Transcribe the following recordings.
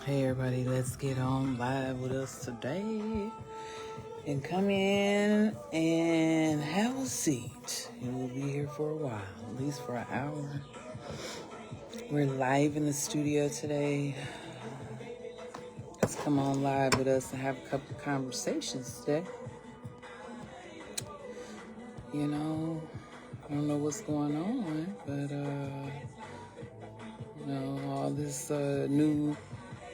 Hey everybody, let's get on live with us today and come in and have a seat. You will be here for a while, at least for an hour. We're live in the studio today. Let's come on live with us and have a couple of conversations today. You know, I don't know what's going on, but all this new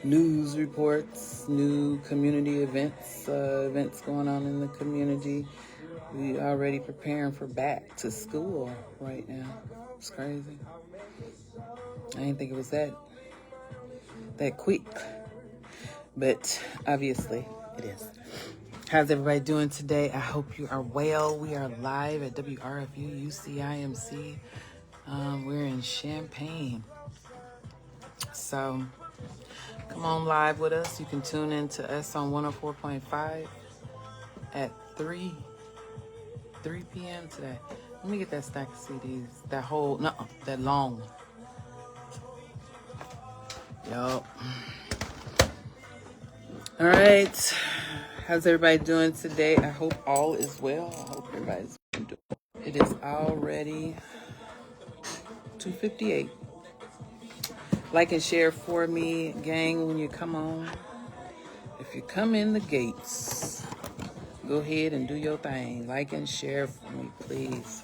news reports, new community events going on in the community. We already preparing for back to school right now. It's crazy. I didn't think it was that quick, but obviously it is. How's everybody doing today? I hope you are well. We are live at WRFU UCIMC. We're in Champaign. So come on live with us. You can tune in to us on 104.5 at 3 p.m. today. Let me get that stack of CDs. That long one. Yup. All right. How's everybody doing today? I hope all is well. I hope everybody's doing. It is already 2:58. Like and share for me, gang, when you come on. If you come in the gates, go ahead and do your thing. Like and share for me, please.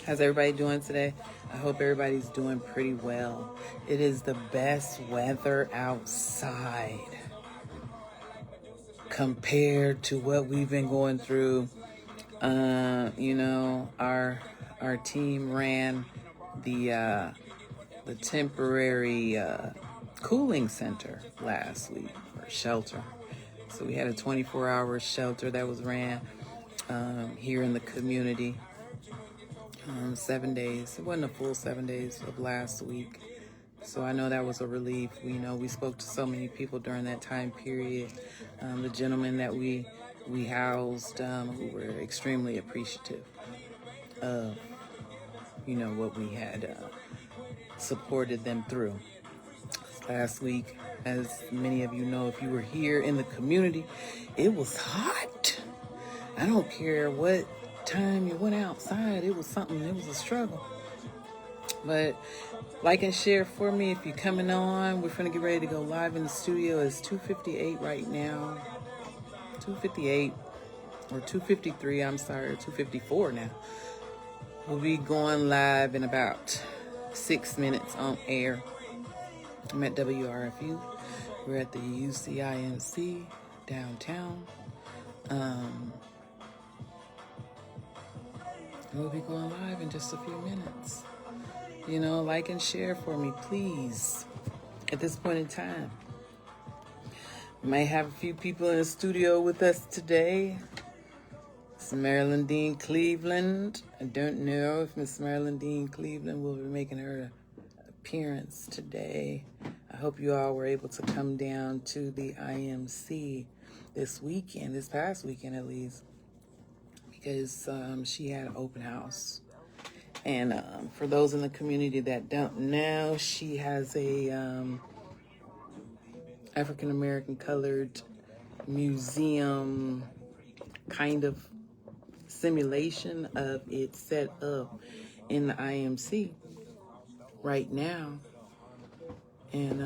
How's everybody doing today? I hope everybody's doing pretty well. It is the best weather outside compared to what we've been going through. Our team ran the temporary cooling center last week, or shelter. So we had a 24-hour shelter that was ran here in the community. 7 days. It wasn't a full 7 days of last week. So I know that was a relief. We spoke to so many people during that time period. The gentlemen that we housed who were extremely appreciative of, what we had supported them through. Last week, as many of you know, if you were here in the community, it was hot. I don't care what time you went outside, it was a struggle. But like and share for me if you're coming on. We're gonna get ready to go live in the studio. It's 2:58 right now. 2:58 or 2:53, I'm sorry, 2:54 now. We'll be going live in about 6 minutes on air. I'm at WRFU. We're at the UCIMC downtown. We'll be going live in just a few minutes. Like and share for me, please. At this point in time, we may have a few people in the studio with us today. It's Marilyn Dean Cleveland. I don't know if Miss Marilyn Dean Cleveland will be making her appearance today. I hope you all were able to come down to the IMC this past weekend at least, because she had an open house. And for those in the community that don't know, she has a African American colored museum kind of simulation of it set up in the IMC right now. And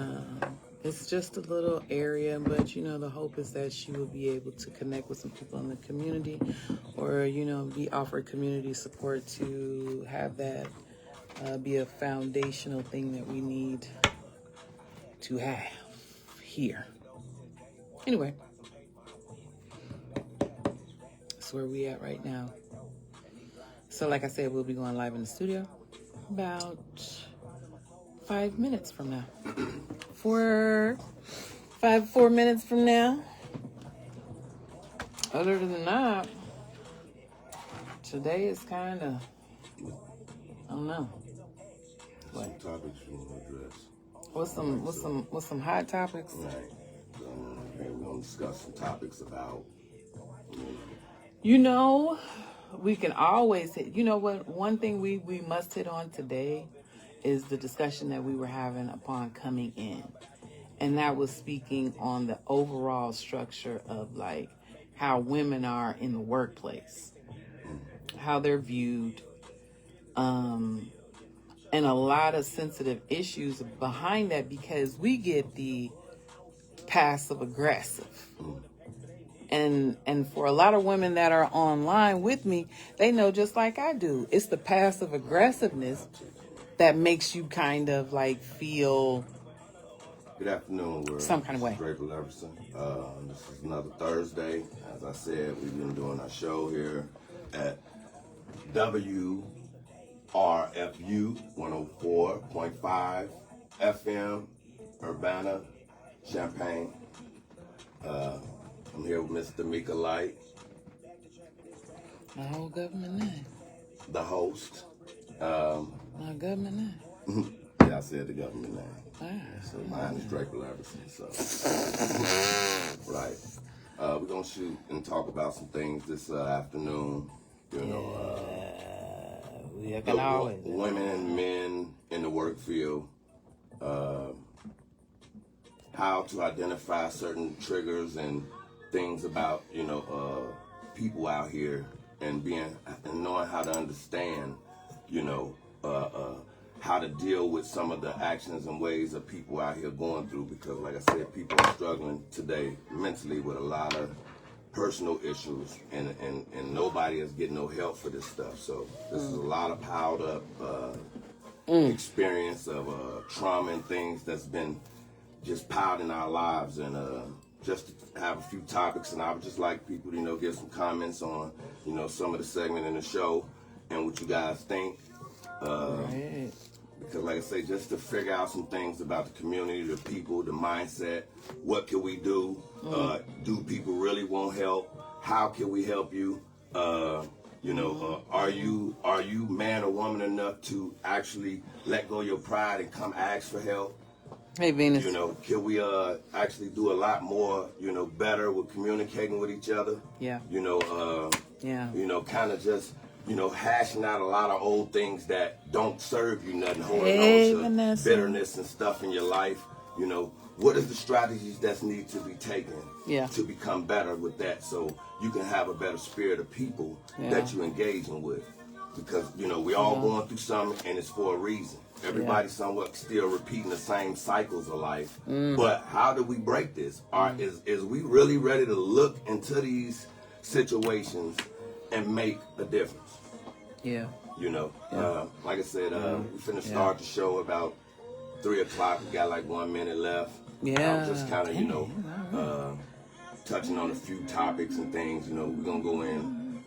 it's just a little area, but the hope is that she will be able to connect with some people in the community, or be offered community support to have that be a foundational thing that we need to have here. Anyway, that's where we at right now. So like I said, we'll be going live in the studio about 5 minutes from now. 4 minutes from now. Other than that, today is kind of, I don't know. What topics you want to address? What's some hot topics? Right. We're going to discuss some topics about. We can always hit. You know what? One thing we must hit on today is the discussion that we were having upon coming in. And that was speaking on the overall structure of like how women are in the workplace, how they're viewed, and a lot of sensitive issues behind that, because we get the passive aggressive. And for a lot of women that are online with me, they know just like I do, it's the passive aggressiveness that makes you kind of like feel Good afternoon. We're some kind of way. Draper Leverson. This is another Thursday. As I said, we've been doing our show here at WRFU 104.5 FM, Urbana, Champaign. I'm here with Mr. Mika Light, My whole government name. the host. My government name. Yeah, I said the government name. So mine is Draper Leverson. So, right. We're going to shoot and talk about some things this afternoon. You know, We can always. women and men in the work field. How to identify certain triggers and things about, you know, people out here, and knowing how to understand, you know, how to deal with some of the actions and ways of people out here going through, because like I said, people are struggling today mentally with a lot of personal issues, and nobody is getting no help for this stuff. So this is a lot of piled up experience of trauma and things that's been just piled in our lives, and just to have a few topics, and I would just like people to, you know, give some comments on, you know, some of the segment in the show and what you guys think. Right. Because like I say, just to figure out some things about the community, the people, the mindset, what can we do? Do people really want help? How can we help you? You know, are you man or woman enough to actually let go of your pride and come ask for help? Hey, Venus. You know, can we actually do a lot more, you know, better with communicating with each other? Yeah. You know, Yeah. you know, kind of just, you know, hashing out a lot of old things that don't serve you nothing, holding on to Vanessa. bitterness and stuff in your life. You know, what is the strategies that need to be taken to become better with that, so you can have a better spirit of people that you're engaging with? Because, you know, we all going through something, and it's for a reason. Everybody's somewhat still repeating the same cycles of life. But how do we break this? Is we really ready to look into these situations and make a difference? Yeah. You know, like I said, we finna start the show about 3 o'clock. We got like 1 minute left. Yeah. Just kind of, you know, touching on a few topics and things. You know, we're gonna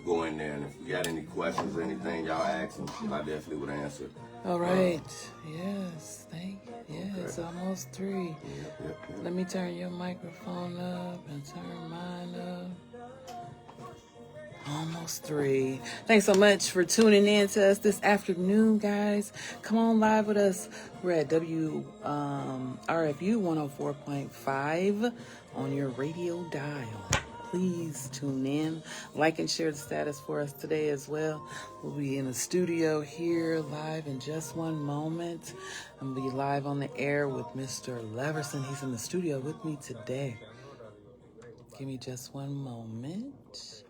go in there, and if you got any questions or anything, y'all ask them. I definitely would answer. All right. Yes. Thank you. Yeah, it's almost 3. Yep. Let me turn your microphone up and turn mine up. Almost 3. Thanks so much for tuning in to us this afternoon, guys. Come on live with us. We're at WRFU 104.5 on your radio dial. Please tune in, like and share the status for us today as well. We'll be in the studio here live in just one moment. I'm going to be live on the air with Mr. Leverson. He's in the studio with me today. Give me just one moment.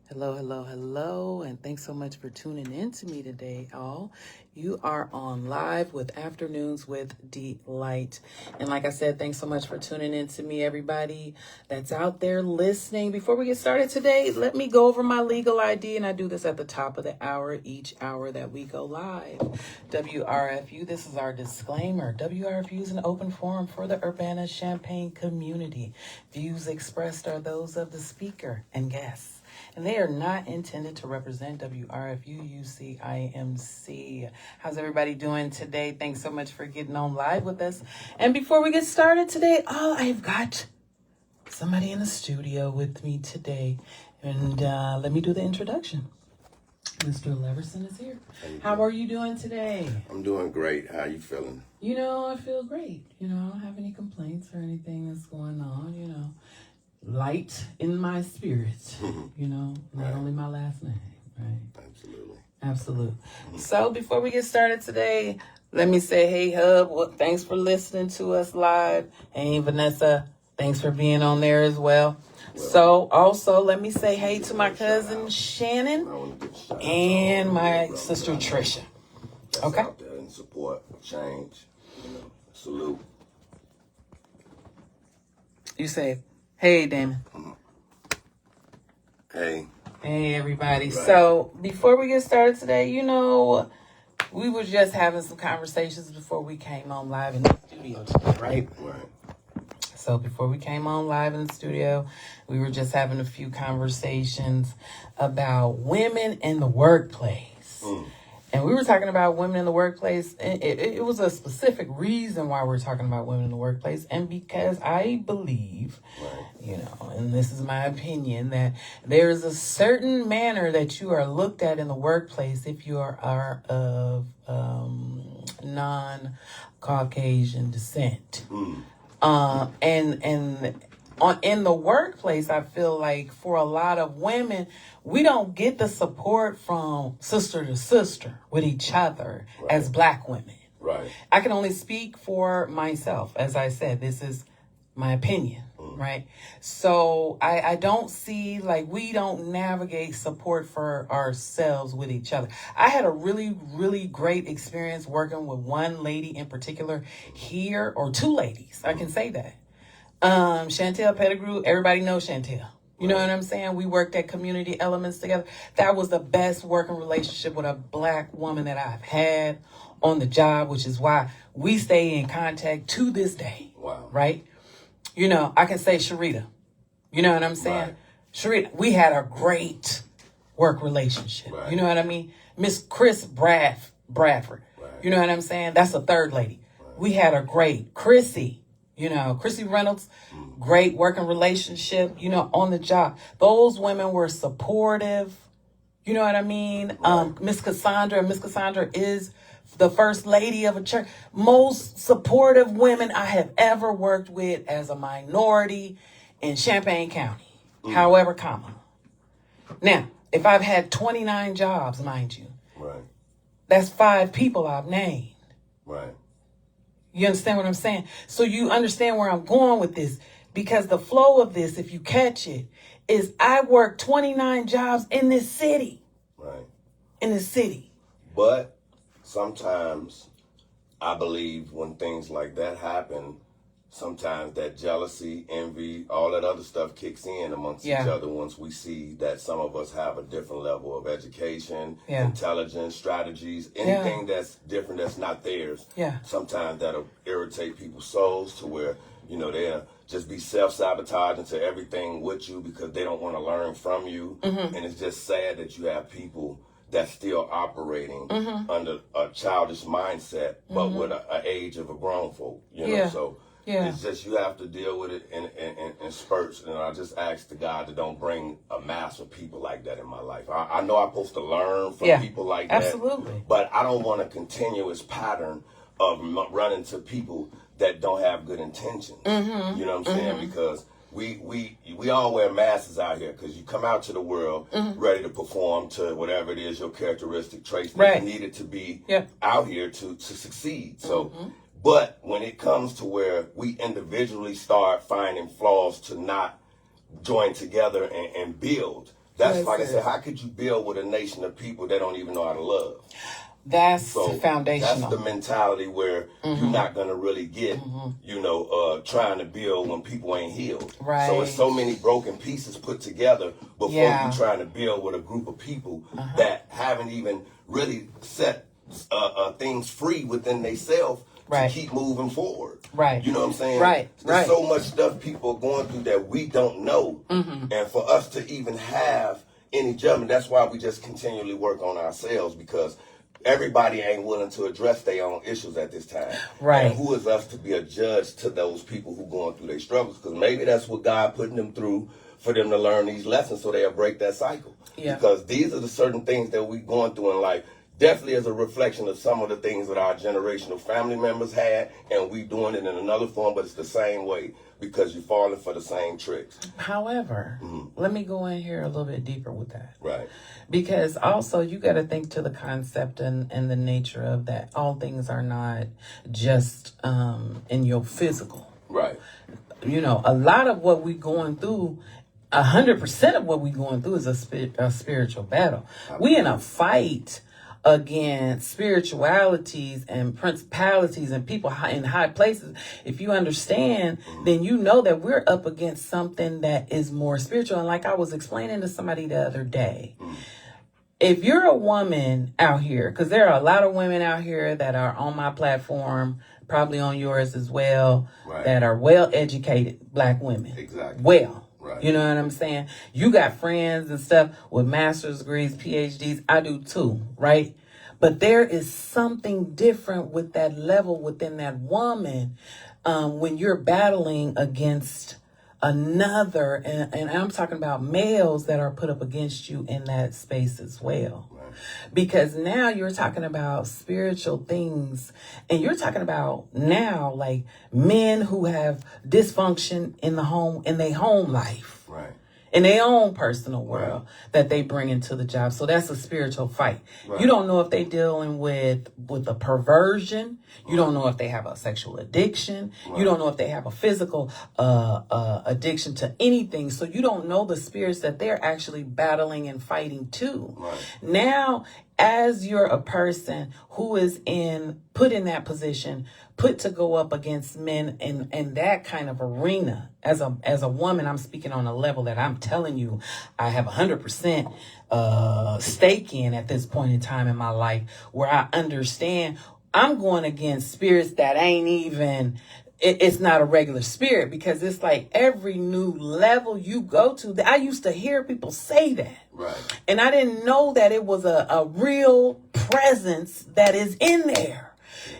Hello, and thanks so much for tuning in to me today, all. You are on live with Afternoons with Delight. And like I said, thanks so much for tuning in to me, everybody that's out there listening. Before we get started today, let me go over my legal ID, and I do this at the top of the hour, each hour that we go live. WRFU, this is our disclaimer. WRFU is an open forum for the Urbana Champaign community. Views expressed are those of the speaker and guests, and they are not intended to represent WRFU UCIMC. How's everybody doing today? Thanks so much for getting on live with us. And before we get started today, I've got somebody in the studio with me today. And let me do the introduction. Mr. Leverson is here. How are you doing today? I'm doing great. How you feeling? You know, I feel great. You know, I don't have any complaints or anything that's going on, you know. Light in my spirit, you know, not only my last name, right? Absolutely. Absolutely. So before we get started today, Let me say, hey, Hub, well, thanks for listening to us live. Hey, Vanessa, thanks for being on there as well. So also, let me say hey to my cousin Shannon and my sister Trisha. Okay. Out there and support change. Salute. You say, hey, Damon. Hey. Hey, everybody. Right. So before we get started today, we were just having some conversations before we came on live in the studio today, right? Right. So before we came on live in the studio, we were just having a few conversations about women in the workplace. And we were talking about women in the workplace. And it was a specific reason why we're talking about women in the workplace. And because I believe, and this is my opinion, that there is a certain manner that you are looked at in the workplace if you are of non-Caucasian descent. In the workplace, I feel like for a lot of women, we don't get the support from sister to sister with each other as Black women. Right. I can only speak for myself. As I said, this is my opinion, right? So I don't see, we don't navigate support for ourselves with each other. I had a really, really great experience working with one lady in particular here, or two ladies. I can say that. Chantel Pettigrew, everybody knows Chantel. You know what I'm saying? We worked at Community Elements together. That was the best working relationship with a Black woman that I've had on the job, which is why we stay in contact to this day. Wow. Right? I can say Sharita. You know what I'm saying? Right. Sharita, we had a great work relationship. Right. You know what I mean? Miss Chris Bradford. Right. You know what I'm saying? That's a third lady. Right. We had a great Chrissy. Chrissy Reynolds, great working relationship, on the job. Those women were supportive. You know what I mean? Right. Miss Cassandra is the first lady of a church. Most supportive women I have ever worked with as a minority in Champaign County. However, Now, if I've had 29 jobs, mind you, right, that's 5 people I've named. Right. You understand what I'm saying? So you understand where I'm going with this, because the flow of this, if you catch it, is I work 29 jobs in this city. Right. In this city. But sometimes I believe when things like that happen, sometimes that jealousy, envy, all that other stuff kicks in amongst each other once we see that some of us have a different level of education, intelligence, strategies, anything that's different that's not theirs. Sometimes that'll irritate people's souls to where, they'll just be self-sabotaging to everything with you because they don't want to learn from you. And it's just sad that you have people that's still operating under a childish mindset, but with an age of a grown folk, so it's just you have to deal with it in spurts. And I just ask the God to don't bring a mass of people like that in my life. I know I'm supposed to learn from people like that. Absolutely. But I don't want a continuous pattern of running to people that don't have good intentions. You know what I'm saying? Because we all wear masks out here because you come out to the world ready to perform to whatever it is, your characteristic traits that you needed to be out here to succeed. So, but when it comes to where we individually start finding flaws to not join together and build, that's like I said, how could you build with a nation of people that don't even know how to love? That's foundational. That's the mentality where you're not going to really get, trying to build when people ain't healed. Right. So it's so many broken pieces put together before you're trying to build with a group of people that haven't even really set things free within themselves to keep moving forward. Right. You know what I'm saying? Right. There's so much stuff people are going through that we don't know. And for us to even have any judgment, that's why we just continually work on ourselves, because everybody ain't willing to address their own issues at this time. Right. And who is us to be a judge to those people who going through their struggles? Because maybe that's what God putting them through, for them to learn these lessons so they'll break that cycle. Because these are the certain things that we going through in life. definitely is a reflection of some of the things that our generational family members had, and we doing it in another form, but it's the same way because you're falling for the same tricks. However, let me go in here a little bit deeper with that. Right. Because also you got to think to the concept and the nature of that. All things are not just in your physical. Right. You know, a lot of what we're going through, 100% of what we're going through is a spiritual battle. We in a fight against spiritualities and principalities and people in high places. If you understand, then you know that we're up against something that is more spiritual. And like I was explaining to somebody the other day, if you're a woman out here, because there are a lot of women out here that are on my platform, probably on yours as well, that are well-educated black women. Exactly. Well, Right. you know what I'm saying? You got friends and stuff with master's degrees, PhDs. I do too, right? But there is something different with that level within that woman when you're battling against another, and I'm talking about males that are put up against you in that space as well. Right. Because now you're talking about spiritual things, and you're talking about now like men who have dysfunction in the home, in their home life. Right. In their own personal world that they bring into the job. So that's a spiritual fight. Right. You don't know if they're dealing with a perversion. You don't know if they have a sexual addiction. You don't know if they have a physical addiction to anything. So you don't know the spirits that they're actually battling and fighting too. Right. Now, as you're a person who is put in that position, put to go up against men in that kind of arena, as a woman, I'm speaking on a level that I'm telling you I have 100% stake in at this point in time in my life, where I understand I'm going against spirits that ain't even, it's not a regular spirit, because it's like every new level you go to. I used to hear people say that. Right. And I didn't know that it was a real presence that is in there.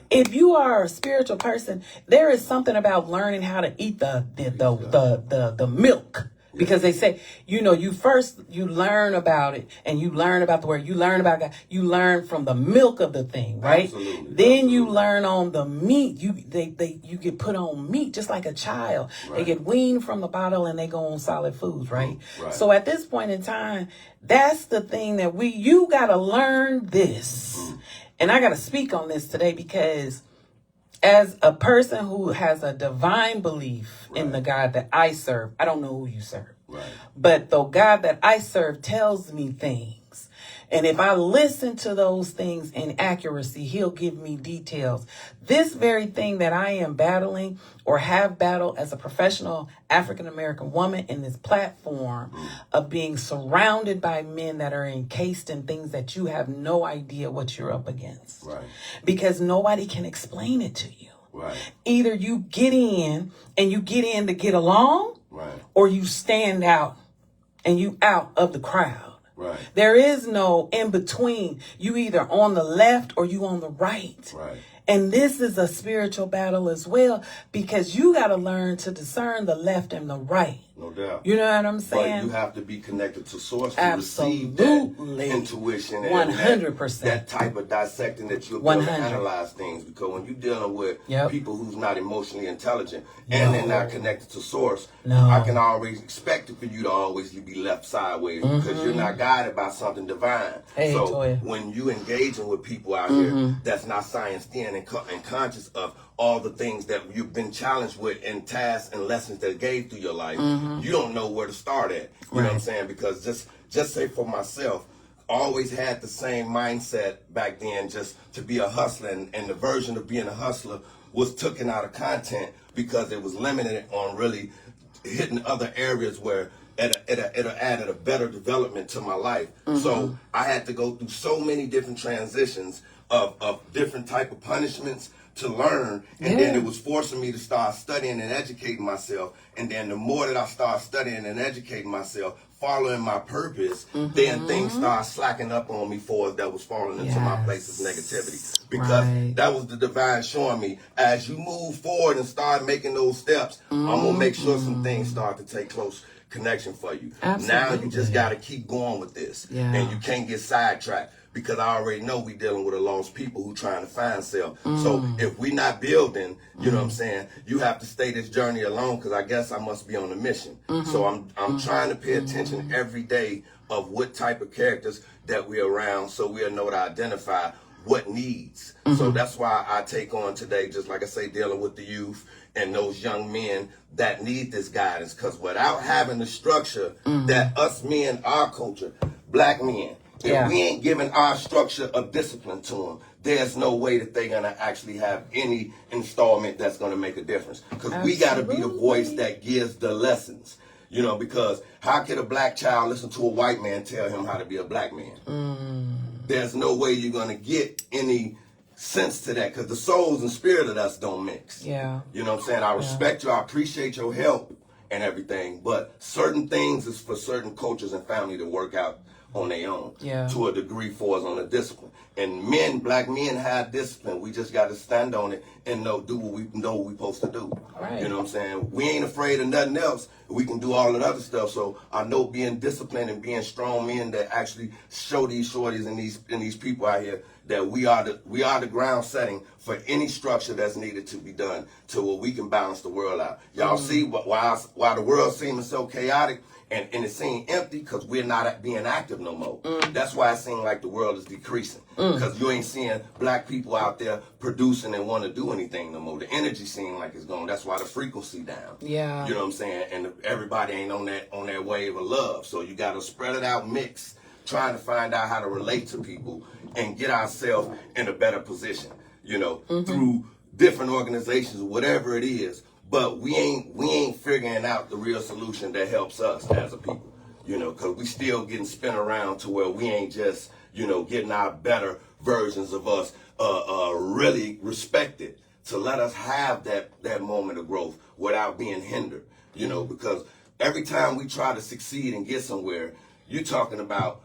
If you are a spiritual person, there is something about learning how to eat the milk. Because they say, you learn about it, and you learn about the word, you learn about God, you learn from the milk of the thing, right? Absolutely. Then you learn on the meat. You get put on meat just like a child. Right. They get weaned from the bottle and they go on solid foods, right? Right. So at this point in time, that's the thing that you gotta learn this. And I gotta speak on this today, because as a person who has a divine belief in the God that I serve, I don't know who you serve. Right. But the God that I serve tells me things. And if I listen to those things in accuracy, he'll give me details. This very thing that I am battling or have battled as a professional African-American woman in this platform of being surrounded by men that are encased in things that you have no idea what you're up against. Right. Because nobody can explain it to you. Right. Either you get in to get along, Right. or you stand out and you out of the crowd. Right. There is no in between. You either on the left or you on the right. Right. And this is a spiritual battle as well, because you got to learn to discern the left and the right. No doubt. You know what I'm But saying? you have to be connected to source to Absolutely. receive that intuition and 100%. that type of dissecting that you'll be able to 100. analyze things. Because when you're dealing with Yep. people who's not emotionally intelligent and they're not connected to source, No. I can always expect it for you to always be left sideways because you're not guided by something divine. Hey, so Toya. when you engaging with people out here that's not science in and conscious of all the things that you've been challenged with and tasks and lessons that gave through your life, you don't know where to start at. You know what I'm saying? Because just say for myself, always had the same mindset back then, just to be a hustler, and the version of being a hustler was taken out of content because it was limited on really hitting other areas where it added a better development to my life. So I had to go through so many different transitions of different type of punishments to learn, and then it was forcing me to start studying and educating myself. And then the more that I start studying and educating myself, following my purpose, then things start slacking up on me that was falling into my place of negativity. Because that was the divine showing me, as you move forward and start making those steps, I'm gonna make sure some things start to take close connection for you. Absolutely. Now you just got to keep going with this, and you can't get sidetracked. because I already know we dealing with a lost people who trying to find self. So if we not building, you know what I'm saying, you have to stay this journey alone, because I guess I must be on a mission. So I'm trying to pay attention every day of what type of characters that we're around, so we'll know to identify what needs. So that's why I take on today, just like I say, dealing with the youth and those young men that need this guidance. Because without having the structure that us men, our culture, black men, if we ain't giving our structure of discipline to them, there's no way that they're gonna actually have any installment that's gonna make a difference. Because we gotta be the voice that gives the lessons. You know, because how could a black child listen to a white man tell him how to be a black man? There's no way you're going to get any sense to that, because the souls and spirit of us don't mix. Yeah. You know what I'm saying? I respect you. I appreciate your help and everything. But certain things is for certain cultures and family to work out on their own. Yeah. To a degree for us on the discipline. And men, black men have discipline. We just got to stand on it and do what we know what we supposed to do. Right. You know what I'm saying? We ain't afraid of nothing else. We can do all that other stuff. So I know being disciplined and being strong men that actually show these shorties and these people out here that we are the ground setting for any structure that's needed to be done to where we can balance the world out. Y'all see why the world seems so chaotic and it seems empty, because we're not being active no more. That's why it seems like the world is decreasing, because you ain't seeing black people out there producing and want to do anything no more. The energy seems like it's gone. That's why the frequency down. Yeah. You know what I'm saying? And everybody ain't on that wave of love. So you got to spread it out, mix, trying to find out how to relate to people and get ourselves in a better position, you know, through different organizations, whatever it is. But we ain't figuring out the real solution that helps us as a people, you know, because we still getting spun around to where we ain't just, you know, getting our better versions of us really respected, to let us have that moment of growth without being hindered, you know, because every time we try to succeed and get somewhere, you're talking about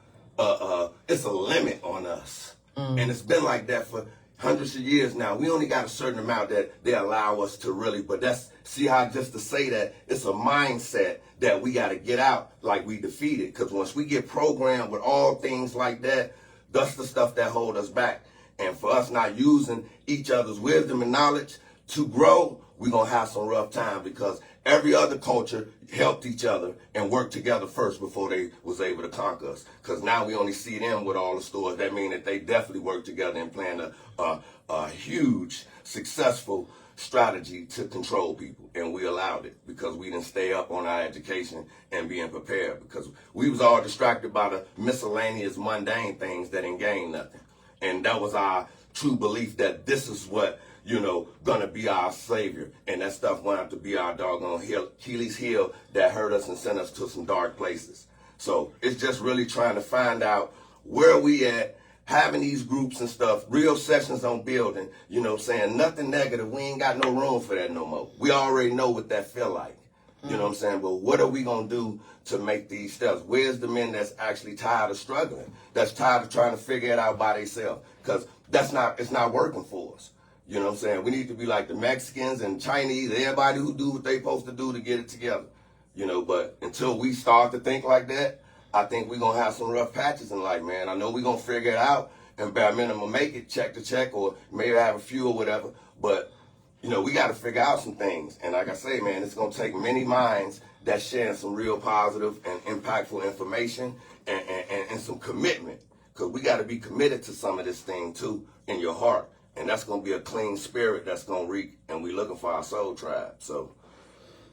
it's a limit on us. And it's been like that for hundreds of years now. We only got a certain amount that they allow us to really, but see how just to say that, it's a mindset that we got to get out like we defeated. Because once we get programmed with all things like that, that's the stuff that hold us back. And for us not using each other's wisdom and knowledge to grow, we're going to have some rough time, because every other culture helped each other and worked together first before they was able to conquer us. Because now we only see them with all the stores. That means that they definitely worked together and planned a huge, successful strategy to control people. And we allowed it because we didn't stay up on our education and being prepared, because we was all distracted by the miscellaneous, mundane things that didn't gain nothing. And that was our true belief that this is what, you know, gonna be our savior. And that stuff went out to be our doggone Achilles heel that hurt us and sent us to some dark places. So it's just really trying to find out where we at, having these groups and stuff, real sessions on building, you know what I'm saying? Nothing negative. We ain't got no room for that no more. We already know what that feel like. You know what I'm saying? But what are we going to do to make these steps? Where's the men that's actually tired of struggling? That's tired of trying to figure it out by themselves? Because it's not working for us. You know what I'm saying? We need to be like the Mexicans and Chinese, everybody who do what they supposed to do to get it together. You know, but until we start to think like that, I think we're going to have some rough patches in life, man. I know we're going to figure it out and bare minimum make it check to check, or maybe have a few or whatever. But, you know, we got to figure out some things. And like I say, man, it's going to take many minds that share some real positive and impactful information and some commitment. Because we got to be committed to some of this thing, too, in your heart. And that's going to be a clean spirit that's going to reek. And we looking for our soul tribe. So,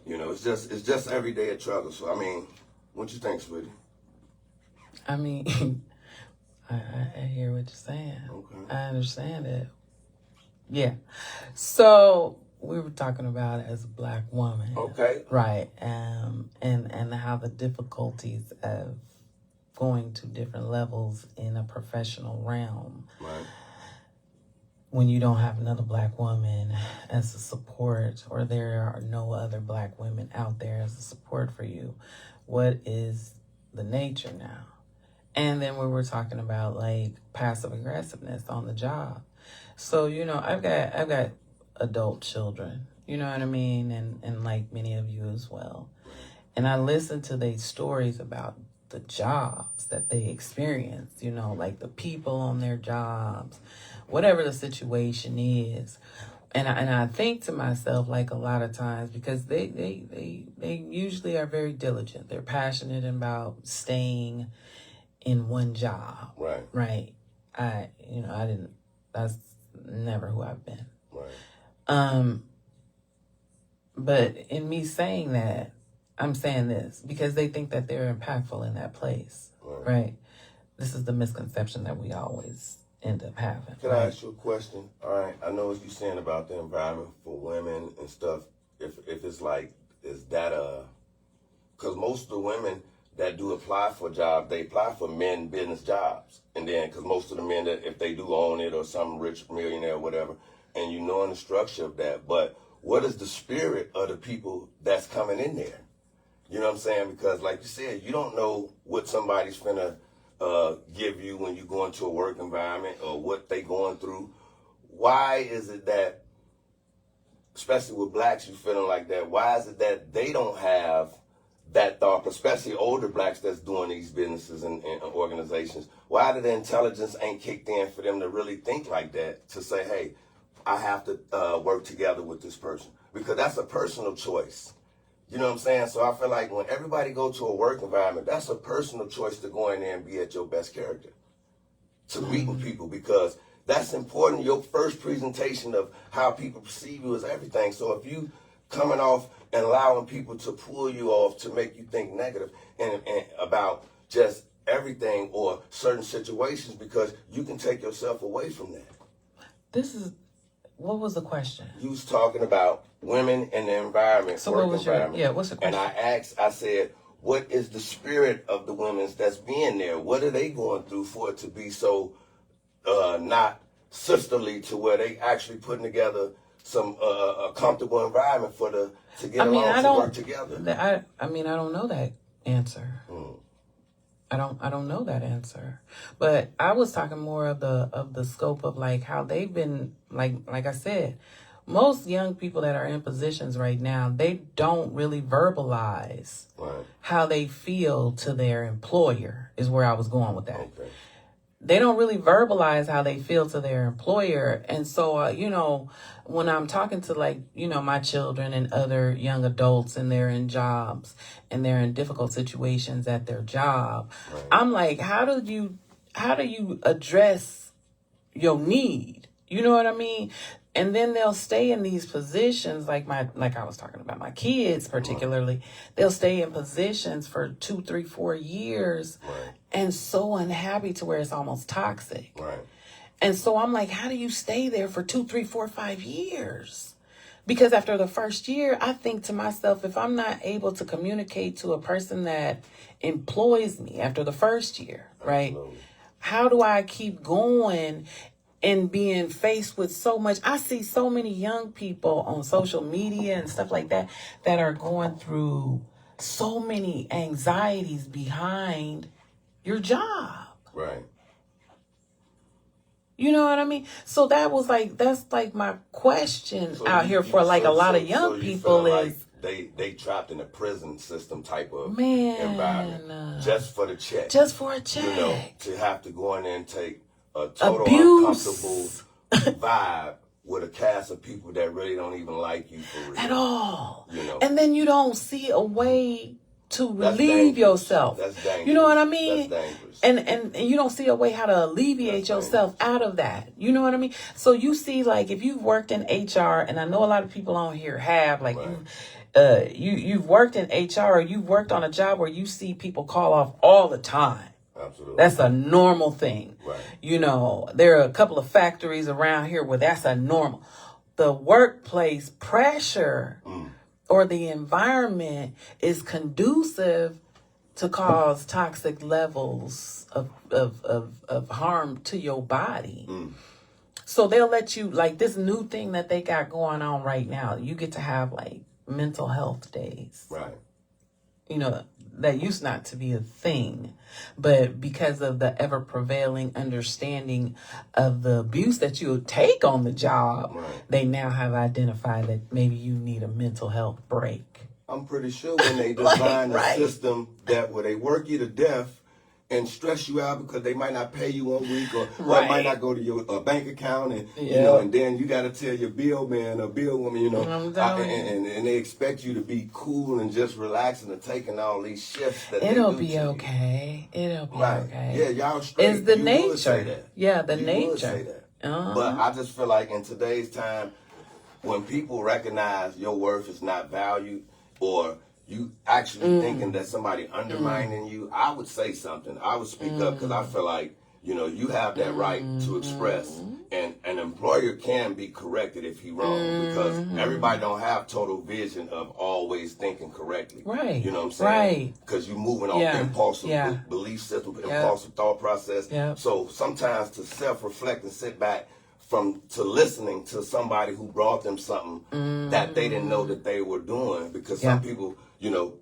you know, it's just every day a struggle. So, I mean, what you think, sweetie? I mean, I hear what you're saying. Okay. I understand it. Yeah. So we were talking about it as a black woman. Okay. Right. And how the difficulties of going to different levels in a professional realm. Right. When you don't have another black woman as a support, or there are no other black women out there as a support for you, what is the nature now? And then we were talking about like passive aggressiveness on the job. So, you know, I've got adult children, you know what I mean? And like many of you as well. And I listen to these stories about the jobs that they experience, like the people on their jobs, whatever the situation is. And I think to myself, like, a lot of times, because they usually are very diligent. They're passionate about staying in one job. Right. Right. That's never who I've been. Right. But in me saying that, I'm saying this because they think that they're impactful in that place. Right. This is the misconception that we always end up having. Can I ask you a question? All right. I know what you're saying about the environment for women and stuff. If it's like, is that because most of the women that do apply for jobs, they apply for men business jobs. And then, because most of the men, that if they do own it or some rich millionaire or whatever, and you know in the structure of that, but what is the spirit of the people that's coming in there? You know what I'm saying? Because like you said, you don't know what somebody's finna give you when you go into a work environment or what they going through. Why is it that, especially with blacks, you feeling like that? Why is it that they don't have that thought, especially older blacks that's doing these businesses and organizations? Why do the intelligence ain't kicked in for them to really think like that, to say, hey, I have to work together with this person? Because that's a personal choice. You know what I'm saying? So I feel like when everybody go to a work environment, that's a personal choice to go in there and be at your best character, to meeting people, because that's important. Your first presentation of how people perceive you is everything. So if you coming off and allowing people to pull you off to make you think negative and about just everything or certain situations, because you can take yourself away from that. What was the question? You was talking about women and the environment. So what was what's the question? And I said, what is the spirit of the women that's being there? What are they going through for it to be so not sisterly, to where they actually putting together some a comfortable environment to get along, to work together? I don't know that answer. I don't know that answer. But I was talking more of the scope of like how they've been, like I said, most young people that are in positions right now, they don't really verbalize how they feel to their employer, is where I was going with that. Okay. They don't really verbalize how they feel to their employer. And so, when I'm talking to my children and other young adults, and they're in jobs and they're in difficult situations at their job, I'm like, how do you address your need? You know what I mean? And then they'll stay in these positions, like I was talking about my kids particularly. They'll stay in positions for 2, 3, 4 years, and so unhappy to where it's almost toxic. Right. And so I'm like, how do you stay there for 2, 3, 4, 5 years? Because after the first year, I think to myself, if I'm not able to communicate to a person that employs me after the first year, right? Absolutely. How do I keep going and being faced with so much? I see so many young people on social media and stuff like that are going through so many anxieties behind your job. Right. You know what I mean? So that's my question out here for a lot of young people is, like they trapped in a prison system type of environment, just for the check. Just for a check. To have to go in there and take a total abuse, uncomfortable vibe with a cast of people that really don't even like you for real at all. You and then you don't see a way to relieve dangerous. yourself. That's dangerous. You know what I mean? That's dangerous. And you don't see a way how to alleviate yourself out of that. You know what I mean? So you see, like, if you've worked in HR, and I know a lot of people on here have, like, you've worked in HR, or you've worked on a job where you see people call off all the time. Absolutely. That's a normal thing. Right. There are a couple of factories around here where that's a normal. The workplace pressure or the environment is conducive to cause toxic levels of harm to your body. So they'll let you, like this new thing that they got going on right now, you get to have like mental health days. Right. That used not to be a thing, but because of the ever prevailing understanding of the abuse that you take on the job, they now have identified that maybe you need a mental health break. I'm pretty sure when they design Right. a system that where they work you to death and stress you out because they might not pay you 1 week or it might Right. not go to your bank account and you Yeah. know, and then you got to tell your bill man or bill woman, you know, I'm telling you. and they expect you to be cool and just relaxing and taking all these shifts that It'll they do be to you. okay. It'll be Right. okay. Yeah, y'all straight. It's the You would say nature. that. Yeah, the You would nature. say that. Uh-huh. But I just feel like in today's time, when people recognize your worth is not valued, or you actually thinking that somebody undermining you, I would say something. I would speak up because I feel like, you know, you have that right to express. And an employer can be corrected if he wrong because everybody don't have total vision of always thinking correctly. Right. You know what I'm saying? Right. Because you're moving on Yeah. impulsive Yeah. belief system, impulsive thought process. Yeah. So sometimes to self-reflect and sit back to listening to somebody who brought them something that they didn't know that they were doing, because some people, you know,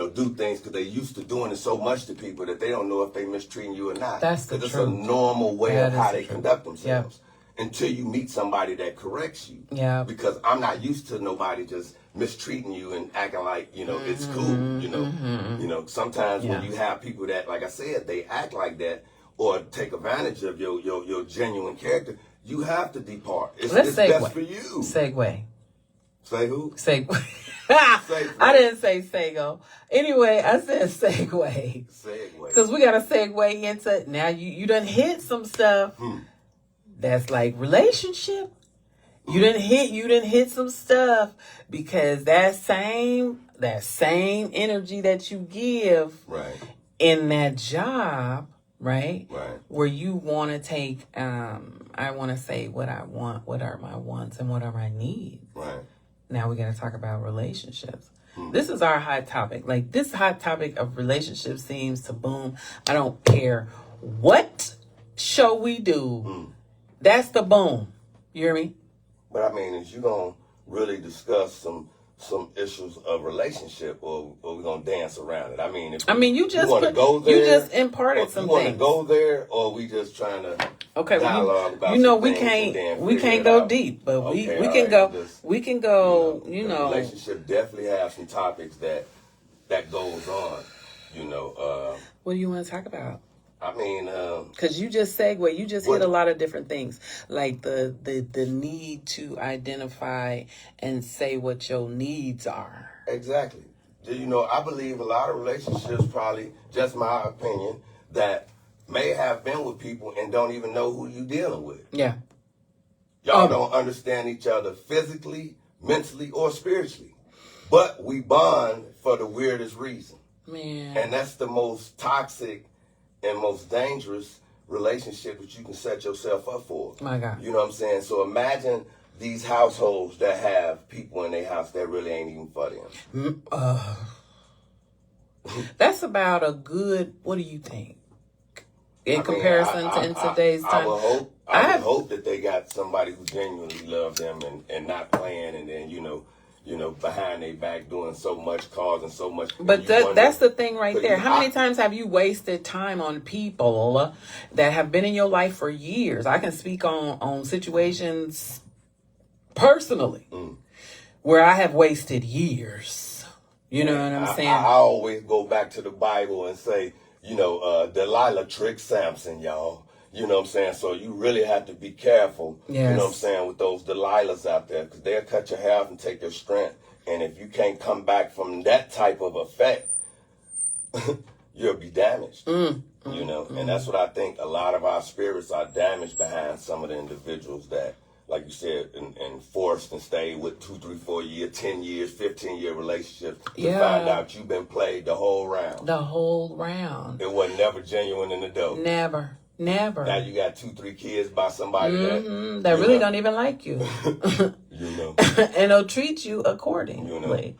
do things because they used to doing it so much to people that they don't know if they mistreating you or not. That's the Because it's truth. a normal way That of is how the they truth. conduct themselves. Until you meet somebody that corrects you. Yeah. Because I'm not used to nobody just mistreating you and acting like, you know, it's cool, you know. You know, sometimes when you have people that, like I said, they act like that or take advantage of your genuine character, you have to depart. It's Let's best segue. for you. Segue. Say who? Segue. Segue. I didn't say Sego. Anyway, I said segue. Segue. Because we got to segue into, now you done hit some stuff that's like relationship. You done hit some stuff because that same energy that you give Right. in that job, right? Right. Where you want to take, I want to say what I want, what are my wants and what are my needs. Right. Now we got to talk about relationships. This is our hot topic. Like, this hot topic of relationships seems to boom. I don't care what show we do. That's the boom. You hear me? But I mean, is you gonna really discuss some issues of relationship, or we gonna dance around it? I mean, if You just wanna go there, you just imparted some you want to things. go there, or we just trying to Okay, dialogue about you know some we things and can't then we figure can't it go out? deep, but Okay, we all can right, go just, we can go. the You know, relationship definitely have some topics that goes on. You know, what do you want to talk about? I mean, Because you just segue, you just What? hit a lot of different things, like the need to identify and say what your needs are. exactly. You know, I believe a lot of relationships, probably just my opinion, that may have been with people and don't even know who you dealing with. Yeah. Y'all don't understand each other physically, mentally, or spiritually. But we bond for the weirdest reason. Man. And that's the most toxic and most dangerous relationship that you can set yourself up for. My God. You know what I'm saying? So imagine these households that have people in their house that really ain't even for them. That's about a good, what do you think? In comparison to in today's time. I would hope that they got somebody who genuinely loves them and not playing, and then, you know, behind their back doing so much, causing so much. But that's the thing right there. How many I- times have you wasted time on people that have been in your life for years? I can speak on situations personally where I have wasted years. You know what I'm saying? I always go back to the Bible and say, you know, Delilah tricked Samson, y'all. You know what I'm saying? So you really have to be careful, you know what I'm saying, with those Delilahs out there, because they'll cut your hair off and take your strength. And if you can't come back from that type of effect, you'll be damaged. You know, and that's what I think. A lot of our spirits are damaged behind some of the individuals that, like you said, and forced and stayed with 2, 3, 4 year, 10 years, 15-year relationships to find out you've been played the whole round. The whole round. It was never genuine in the dough. Never. Now you got 2, 3 kids by somebody that really don't even like you. You know. And they'll treat you accordingly.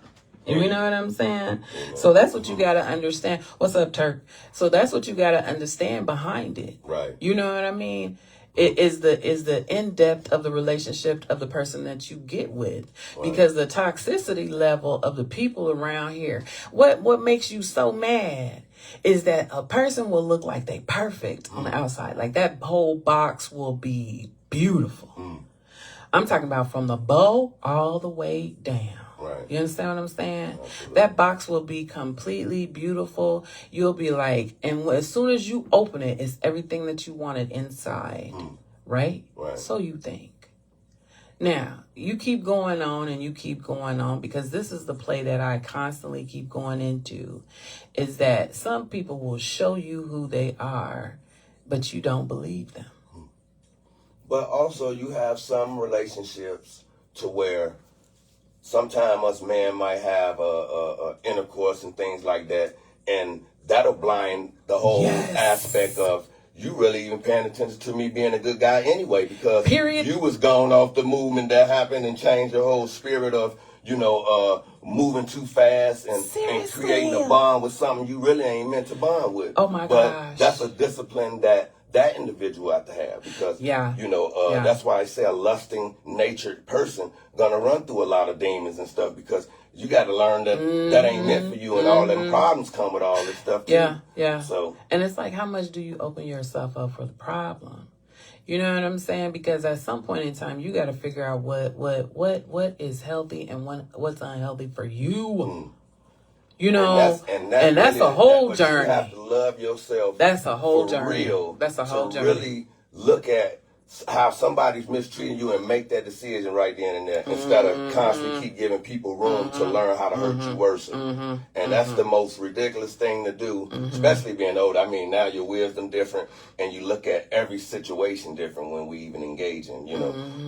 You know what I'm saying? So that's what you got to understand. What's up, Turk? So that's what you got to understand behind it. Right. You know what I mean? It is the in-depth of the relationship of the person that you get with. Right. Because the toxicity level of the people around here, what makes you so mad is that a person will look like they perfect on the outside. Like that whole box will be beautiful. I'm talking about from the bow all the way down. Right. You understand what I'm saying? Absolutely. That box will be completely beautiful. You'll be like, and as soon as you open it, it's everything that you wanted inside. Right? Right. So you think. Now, you keep going on and you keep going on, because this is the play that I constantly keep going into, is that some people will show you who they are, but you don't believe them. But also, you have some relationships to where sometimes us men might have a intercourse and things like that, and that'll blind the whole Yes. aspect of you really even paying attention to me being a good guy anyway, because Period. you was gone off the movement that happened and changed the whole spirit of, moving too fast and Seriously. creating a bond with something you really ain't meant to bond with. Oh my but gosh. That's a discipline that individual have to have, because Yeah. that's why I say a lusting natured person gonna run through a lot of demons and stuff, because you got to learn that that ain't meant for you, and all them problems come with all this stuff too. Yeah. So, and it's like, how much do you open yourself up for the problem? You know what I'm saying? Because at some point in time, you got to figure out what is healthy and what's unhealthy for you. You know, and that's really a whole but journey. You have to love yourself. That's a whole for journey. Real, That's a whole to journey. really look at how somebody's mistreating you and make that decision right then and there, instead of constantly keep giving people room to learn how to hurt you worse. And that's the most ridiculous thing to do, especially being old. I mean, now your wisdom different, and you look at every situation different when we even engage in,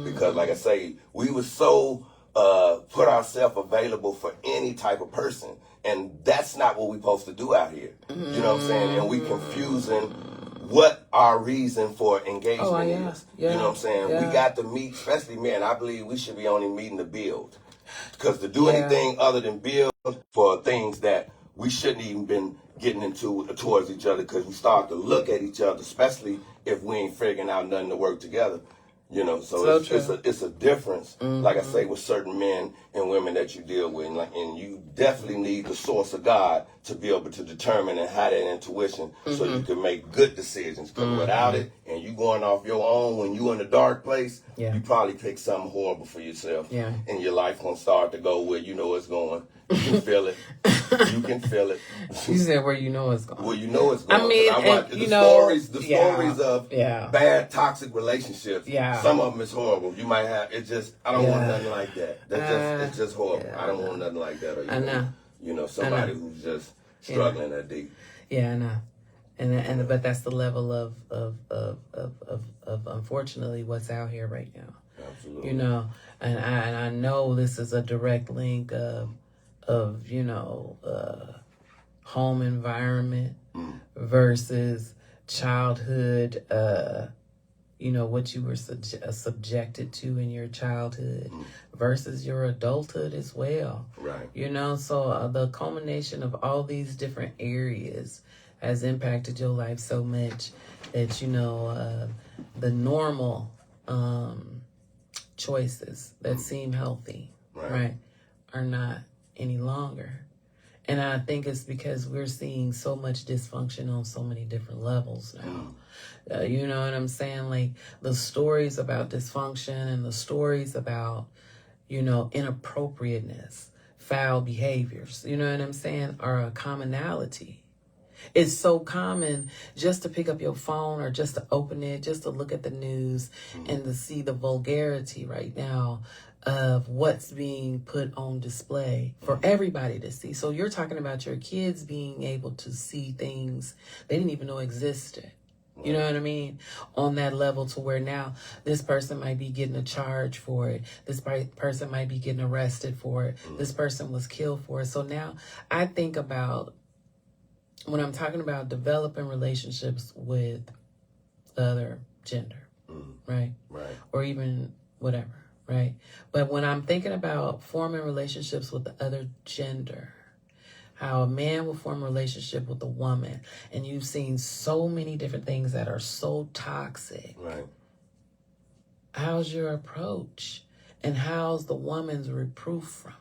because like I say, we were so put ourselves available for any type of person, and that's not what we're supposed to do out here. You know what I'm saying? And we confusing what our reason for engagement is. Yeah. You know what I'm saying? Yeah. We got to meet, especially men. I believe we should be only meeting to build. Because to do anything other than build for things that we shouldn't even been getting into towards each other, because we start to look at each other, especially if we ain't figuring out nothing to work together. So it's a difference, like I say, with certain men and women that you deal with, and you definitely need the source of God to be able to determine and have that intuition, so you can make good decisions. Because without it, and you going off your own when you in a dark place, you probably pick something horrible for yourself, and your life gonna start to go where you know it's going. You can feel it. You can feel it. You said where you know it's going. Well, you know it's going. I mean, the stories of bad toxic relationships. Yeah. Some of them is horrible. You might have I don't want nothing like that. It's just horrible. I don't want nothing like that. Or I know. Somebody who's just struggling that deep. Yeah, I know. And but that's the level of unfortunately what's out here right now. Absolutely. And I know this is a direct link of home environment versus childhood, what you were subjected to in your childhood versus your adulthood as well. Right. So the culmination of all these different areas has impacted your life so much that, the normal choices that seem healthy, right, are not any longer. And I think it's because we're seeing so much dysfunction on so many different levels now. You know what I'm saying? Like the stories about dysfunction and the stories about, inappropriateness, foul behaviors, you know what I'm saying, are a commonality. It's so common just to pick up your phone or just to open it, just to look at the news and to see the vulgarity right now of what's being put on display for everybody to see. So you're talking about your kids being able to see things they didn't even know existed. You know what I mean? On that level to where now this person might be getting a charge for it. This person might be getting arrested for it. This person was killed for it. So now I think about, when I'm talking about developing relationships with the other gender, right? Right. Or even whatever, right? But when I'm thinking about forming relationships with the other gender, how a man will form a relationship with a woman, and you've seen so many different things that are so toxic. Right. How's your approach? And how's the woman's reproof from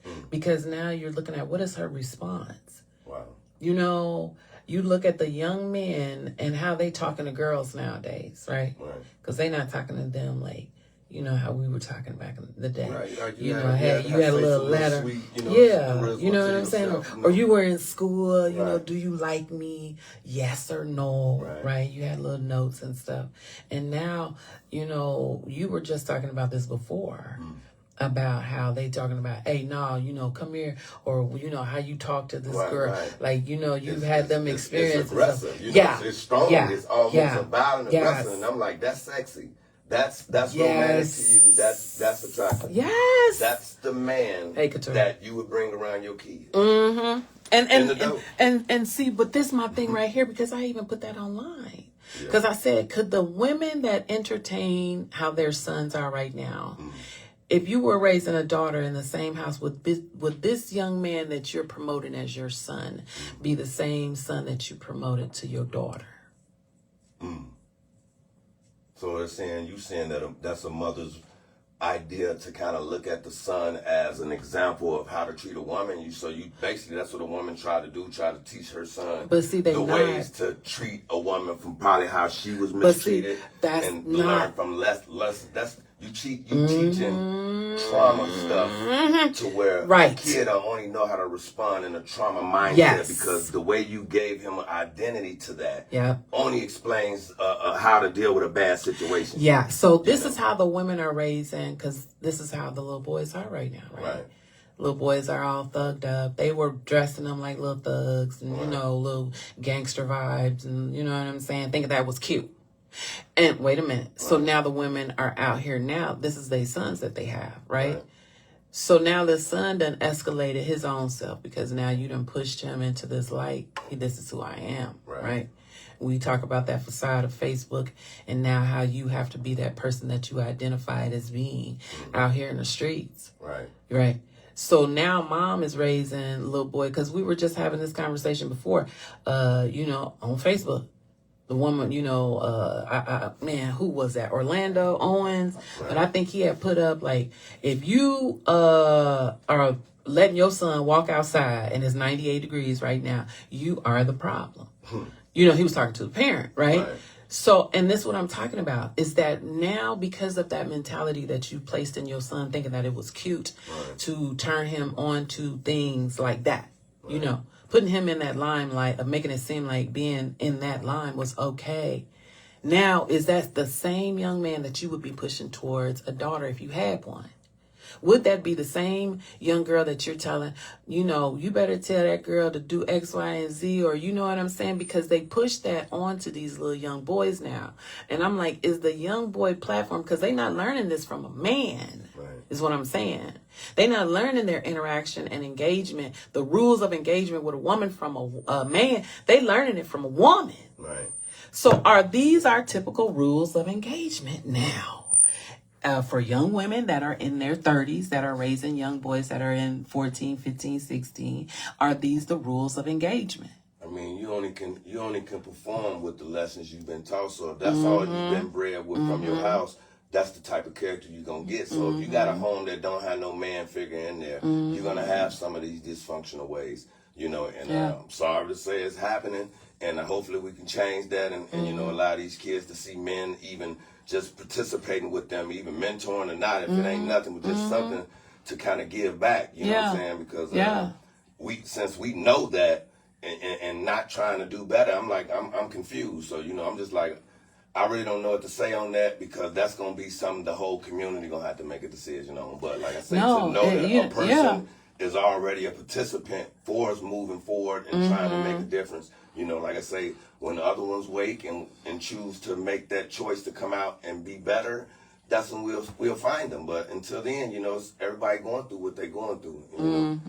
it? Because now you're looking at, what is her response? Wow. You look at the young men and how they talking to girls nowadays, right? Right. Because they not talking to them like, You know how we were talking back in the day. Right. You had a little letter. Sweet, yeah, you know what I'm saying? Or you were in school, you know, Right. do you like me? Yes or no, right? You had little notes and stuff. And now, you know, you were just talking about this before. About how they talking about, hey, no, you know, come here, or you know how you talk to this girl, like you know you've had them experiences. It's aggressive, you know, yeah, it's strong. Yeah. It's almost Yeah. a violent aggressive, and I'm like, that's sexy. That's romantic to you. That's attractive. Yes, that's the man that you would bring around your kids. Mm-hmm. And see, but this is my thing right here, because I even put that online. Because I said, could the women that entertain how their sons are right now, if you were raising a daughter in the same house, would this young man that you're promoting as your son be the same son that you promoted to your daughter? So you saying that that's a mother's idea to kind of look at the son as an example of how to treat a woman. So basically that's what a woman try to teach her son. But see, ways to treat a woman from probably how she was mistreated, learn from less. That's you teaching trauma stuff to where a kid will only know how to respond in a trauma mindset because the way you gave him an identity to that only explains how to deal with a bad situation. Yeah, so this is how the women are raising, because this is how the little boys are right now, right? Little boys are all thugged up. They were dressing them like little thugs and, you know, little gangster vibes and, you know what I'm saying, thinking that was cute. And wait a minute. So now the women are out here now. This is their sons that they have, right? So now the son done escalated his own self, because now you done pushed him into this light. This is who I am, right? We talk about that facade of Facebook, and now how you have to be that person that you identified as being out here in the streets. Right. So now mom is raising little boy, because we were just having this conversation before, you know, on Facebook. The woman, you know, man, who was that? Orlando Owens. But I think he had put up, like, if you are letting your son walk outside and it's 98 degrees right now, you are the problem. You know, he was talking to the parent, right? So, and this is what I'm talking about, is that now, because of that mentality that you placed in your son, thinking that it was cute to turn him on to things like that, you know, putting him in that limelight of making it seem like being in that line was okay. Now, is that the same young man that you would be pushing towards a daughter if you had one? Would that be the same young girl that you're telling, you know, you better tell that girl to do X, Y, and Z, or you know what I'm saying? Because they push that onto these little young boys now. And I'm like, is the young boy platform, because they not learning this from a man, is what I'm saying. They not learning their interaction and engagement, the rules of engagement with a woman from a man. They learning it from a woman. So are these our typical rules of engagement now? For young women that are in their 30s, that are raising young boys that are in 14, 15, 16, are these the rules of engagement? I mean, you only can perform with the lessons you've been taught. So if that's all you've been bred with from your house, that's the type of character you're going to get. So if you got a home that don't have no man figure in there, you're going to have some of these dysfunctional ways, you know, and I'm sorry to say it's happening, and hopefully we can change that and you know, allow these kids to see men even just participating with them, even mentoring or not, if it ain't nothing but just something to kind of give back, you know what I'm saying? Because since we know that and not trying to do better, I'm confused. So, you know, I'm just like, I really don't know what to say on that, because that's going to be something the whole community going to have to make a decision on. But like I said, to know that a person is already a participant for us moving forward and trying to make a difference. You know, like I say, when the other ones wake and choose to make that choice to come out and be better, that's when we'll find them. But until then, you know, it's everybody going through what they're going through. You know,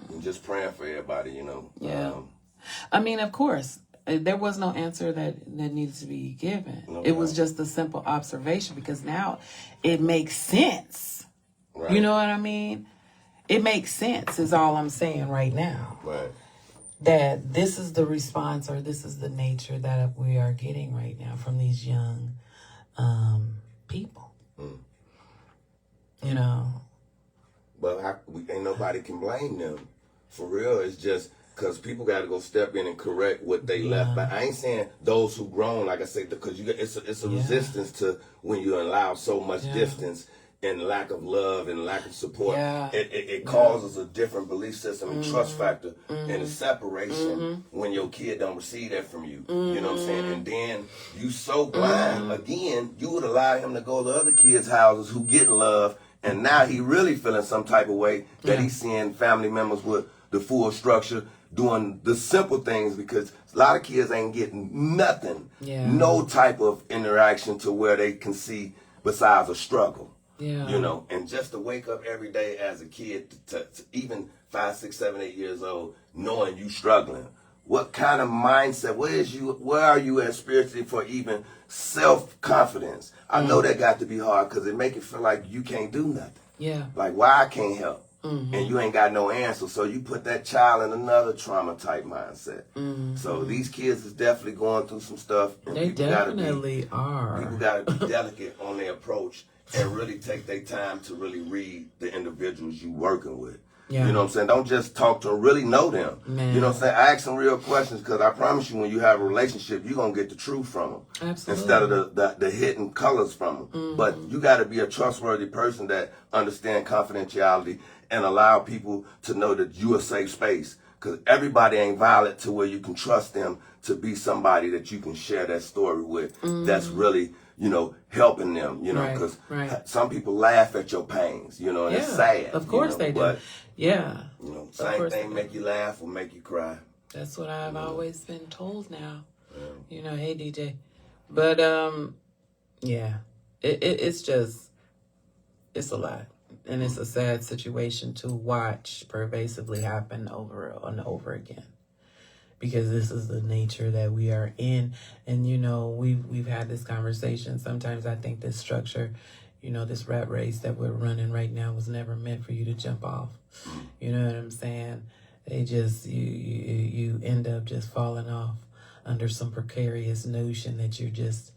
and just praying for everybody. You know. Yeah. I mean, of course, there was no answer that needed to be given. It was just a simple observation, because now it makes sense. You know what I mean? It makes sense is all I'm saying right now. That this is the response, or this is the nature that we are getting right now from these young people. You know. But ain't nobody can blame them. For real, it's just Because people got to go step in and correct what they left. But I ain't saying those who grown, like I said, because it's a resistance to when you allow so much distance and lack of love and lack of support. It causes a different belief system and trust factor and a separation when your kid don't receive that from you. You know what I'm saying? And then you so blind, again, you would allow him to go to other kids' houses who get love, and now he really feeling some type of way that he's seeing family members with the full structure doing the simple things, because a lot of kids ain't getting nothing, no type of interaction to where they can see besides a struggle. You know, and just to wake up every day as a kid, to even 5, 6, 7, 8 years old, knowing you struggling. What kind of mindset? Where are you at spiritually for even self-confidence? I know that got to be hard because it make you feel like you can't do nothing. Like, why I can't help? And you ain't got no answer, so you put that child in another trauma type mindset. So these kids is definitely going through some stuff. And they definitely are. People got to be delicate on their approach and really take their time to really read the individuals you working with. You know what I'm saying? Don't just talk to them, really know them. You know what I'm saying? Ask them real questions, because I promise you, when you have a relationship, you're going to get the truth from them. Absolutely. Instead of the hidden colors from them. But you got to be a trustworthy person that understand confidentiality and allow people to know that you're a safe space. Because everybody ain't violent to where you can trust them to be somebody that you can share that story with, that's really, you know, helping them, you know, because some people laugh at your pains, you know, and it's sad. Of course they do. But, you know, same thing make you laugh or make you cry. That's what I've always been told now. You know, hey, DJ. But, it's just, it's a lot. And it's a sad situation to watch pervasively happen over and over again. Because this is the nature that we are in. And, you know, we've had this conversation. Sometimes I think this structure, you know, this rat race that we're running right now was never meant for you to jump off. You know what I'm saying? They just, you end up just falling off under some precarious notion that you're just,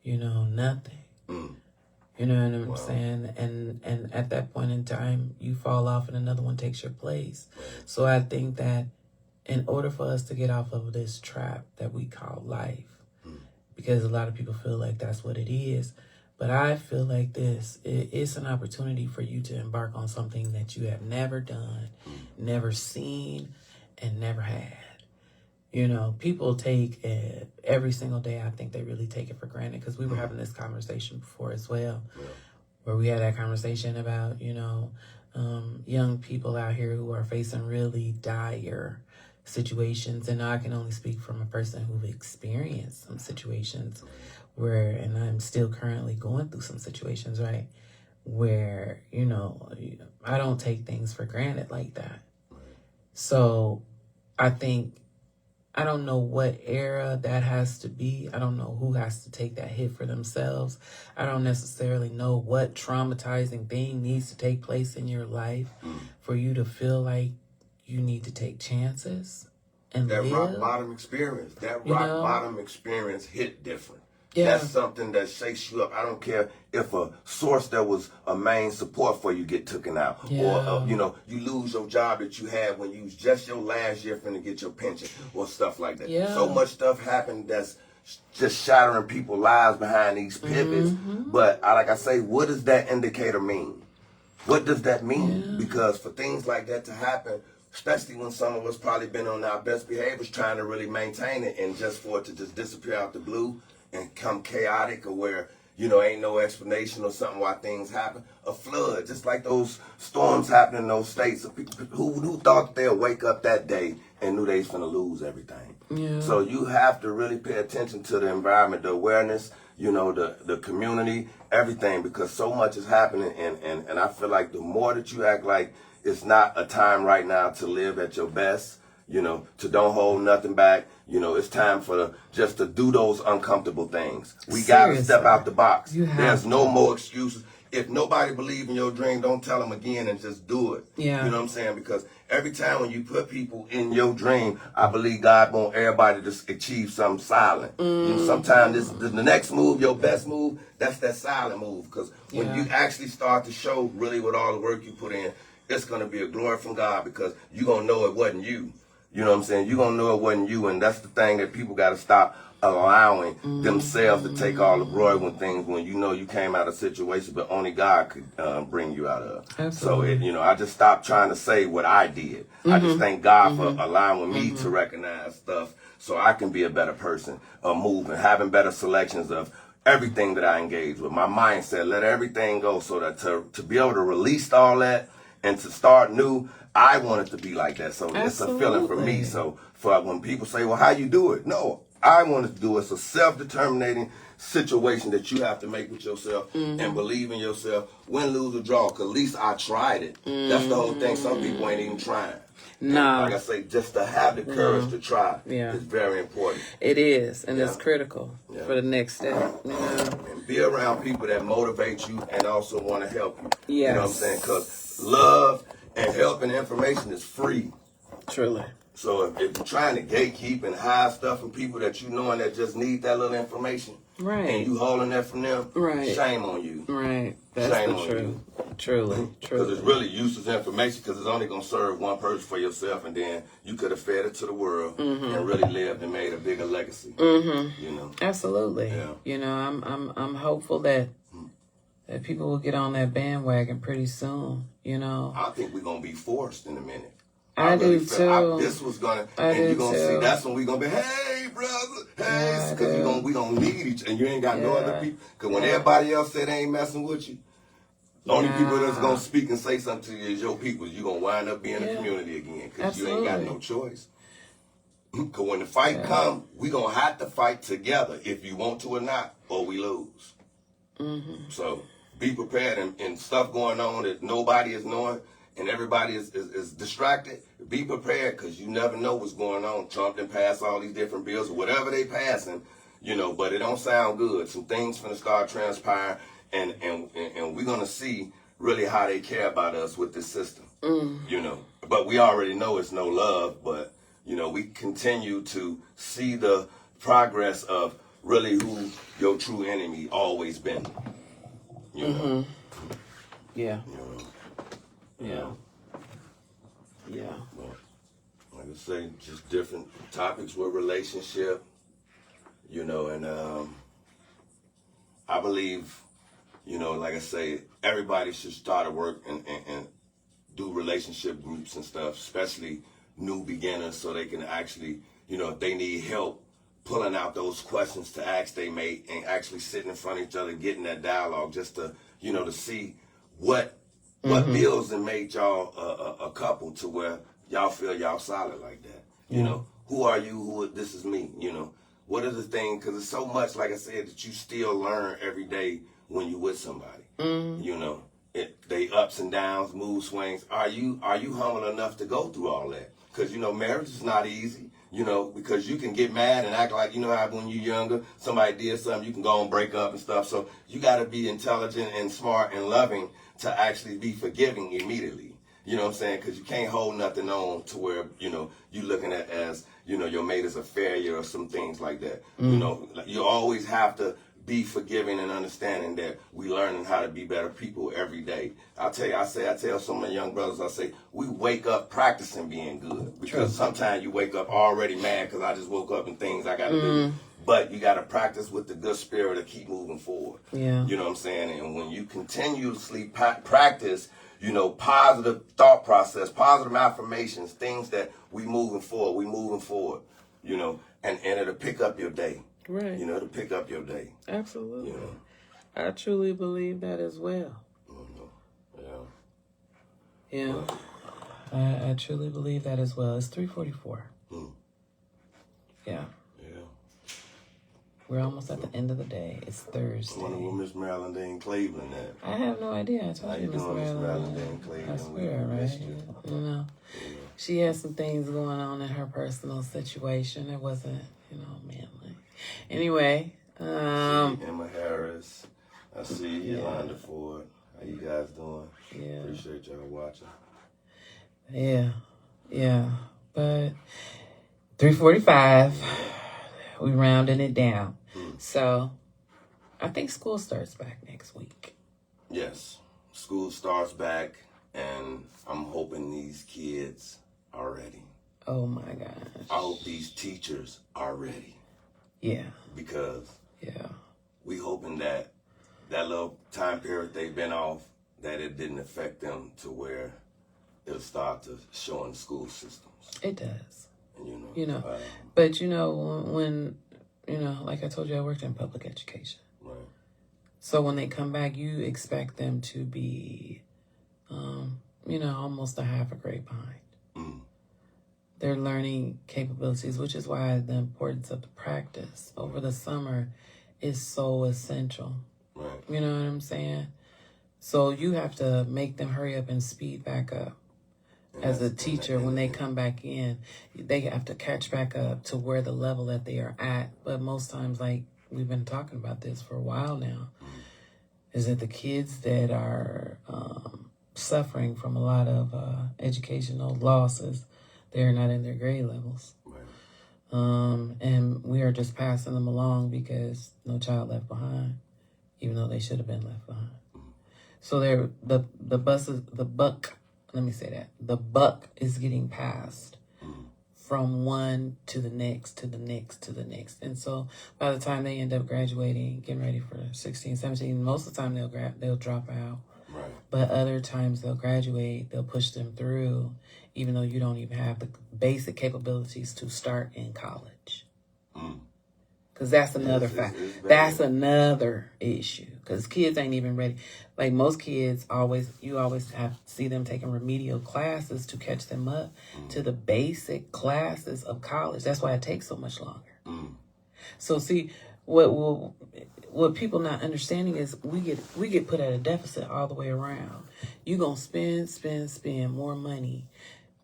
you know, nothing. You know what I'm saying? And at that point in time, you fall off and another one takes your place. So I think that in order for us to get off of this trap that we call life, because a lot of people feel like that's what it is, but I feel like it's an opportunity for you to embark on something that you have never done, never seen, and never had. You know, people take every single day, I think they really take it for granted, because we were having this conversation before as well, where we had that conversation about, you know, young people out here who are facing really dire situations. And I can only speak from a person who've experienced some situations where, and I'm still currently going through some situations, right, where, you know, I don't take things for granted like that. So I think, I don't know what era that has to be. I don't know who has to take that hit for themselves. I don't necessarily know what traumatizing thing needs to take place in your life for you to feel like you need to take chances and that live. rock bottom experience. That rock bottom experience hit different. That's something that shakes you up. I don't care if a source that was a main support for you get taken out, or you know, you lose your job that you had when you was just your last year finna get your pension, or stuff like that. So much stuff happened that's just shattering people's lives behind these pivots. But like I say, what does that indicator mean? What does that mean? Because for things like that to happen, especially when some of us probably been on our best behaviors trying to really maintain it, and just for it to just disappear out the blue and come chaotic, or where, you know, ain't no explanation or something why things happen. A flood, just like those storms happening in those states. Who thought they'd wake up that day and knew they was finna lose everything? So you have to really pay attention to the environment, the awareness, you know, the community, everything, because so much is happening. And I feel like the more that you act like it's not a time right now to live at your best, you know, to don't hold nothing back. You know, it's time for just to do those uncomfortable things. We got to step out the box. There's no more excuses. If nobody believes in your dream, don't tell them again, and just do it. You know what I'm saying? Because every time when you put people in your dream, I believe God wants everybody to achieve something silent. You know, sometimes the next move, your best move, that's that silent move. Because when you actually start to show really with all the work you put in, it's going to be a glory from God, because you're going to know it wasn't you. You know what I'm saying? You're going to know it wasn't you. And that's the thing that people got to stop allowing themselves to take all the glory when you know you came out of a situation, but only God could bring you out of. Absolutely. So, I just stopped trying to say what I did. I just thank God for allowing me to recognize stuff so I can be a better person, moving, having better selections of everything that I engage with. My mindset, let everything go so that to be able to release all that and to start new, I want it to be like that. So it's a feeling for me. So for when people say, well, how you do it? No, I want to do it. It's a self-determinating situation that you have to make with yourself and believe in yourself. Win, lose, or draw, because at least I tried it. That's the whole thing. Some people ain't even trying. No. Like I say, just to have the courage to try is very important. It is, and it's critical for the next step. And be around people that motivate you and also want to help you. Yes. You know what I'm saying? Because love and help and information is free. Truly. So if you're trying to gatekeep and hide stuff from people that you know and that just need that little information, and you holding that from them, shame on you. Right. That's shame the on truth. you. Truly. Because it's really useless information because it's only going to serve one person for yourself, and then you could have fed it to the world and really lived and made a bigger legacy. You know. Absolutely. Yeah. I'm hopeful that people will get on that bandwagon pretty soon. I think we're going to be forced in a minute. I really do too. This was gonna, and you're gonna see. That's when we're gonna be, hey brother, hey, because we gonna need each, and you ain't got no other people. Because when everybody else said they ain't messing with you, the only people that's gonna speak and say something to you is your people. You gonna wind up being a community again because you ain't got no choice. Because when the fight come, we gonna have to fight together if you want to or not, or we lose. So be prepared, and stuff going on that nobody is knowing. And everybody is distracted. Be prepared because you never know what's going on. Trump done pass all these different bills or whatever they passing, but it don't sound good. Some things finna start transpiring, and we're gonna see really how they care about us with this system. But we already know it's no love, but we continue to see the progress of really who your true enemy always been. Yeah. Well, like I say, just different topics with relationship, and I believe, like I say, everybody should start to work and do relationship groups and stuff, especially new beginners, so they can actually, if they need help pulling out those questions to ask they mate and actually sitting in front of each other, getting that dialogue, just to, to see what builds and made y'all a couple to where y'all feel y'all solid like that. Who are you? This is me. What are the things? Because it's so much, like I said, that you still learn every day when you with somebody. They ups and downs, mood swings. Are you humble enough to go through all that? Because marriage is not easy. Because you can get mad and act like, how when you're younger, somebody did something, you can go and break up and stuff. So you got to be intelligent and smart and loving to actually be forgiving immediately. You know what I'm saying? Because you can't hold nothing on to where, you looking at as, your mate is a failure or some things like that. You always have to be forgiving and understanding that we learning how to be better people every day. I tell some of my young brothers, I say, we wake up practicing being good. Because sometimes you wake up already mad because I just woke up and things I got to do. But you got to practice with the good spirit to keep moving forward. Yeah. You know what I'm saying? And when you continuously practice, positive thought process, positive affirmations, things that we moving forward, and it'll pick up your day. Right. To pick up your day. Absolutely. I truly believe that as well. Yeah. I truly believe that as well. It's 3:44. Yeah. We're almost at the end of the day. It's Thursday. I wonder where Miss Maryland in Cleveland at. I have no idea. I told you, Miss Maryland in Cleveland. I swear, right? She has some things going on in her personal situation. It wasn't, manly. Anyway, I see Emma Harris. I see Yolanda Ford. How you guys doing? Yeah. Appreciate y'all watching. Yeah. But 3:45, we rounding it down. So I think school starts back next week. Yes. School starts back, and I'm hoping these kids are ready. Oh my gosh. I hope these teachers are ready. Yeah. Because yeah, we hoping that little time period they've been off, that it didn't affect them to where it'll start to show in the school systems. It does. And but when like I told you, I worked in public education. Right. So when they come back, you expect them to be, almost a half a grade behind. Mm. Their learning capabilities, which is why the importance of the practice over the summer is so essential. Right. You know what I'm saying? So you have to make them hurry up and speed back up. As a teacher, when they come back in, they have to catch back up to where the level that they are at. But most times, like we've been talking about this for a while now, is that the kids that are suffering from a lot of educational losses, they're not in their grade levels. Right. And we are just passing them along because no child left behind, even though they should have been left behind. So the buck is getting passed from one to the next, to the next, to the next. And so by the time they end up graduating, getting ready for 16, 17, most of the time they'll drop out. Right. But other times they'll graduate, they'll push them through, even though you don't even have the basic capabilities to start in college. Because that's another fact. That's another issue. Because kids ain't even ready. Like most kids, you always have to see them taking remedial classes to catch them up to the basic classes of college. That's why it takes so much longer. So see, what people not understanding is we get put at a deficit all the way around. You gonna spend more money,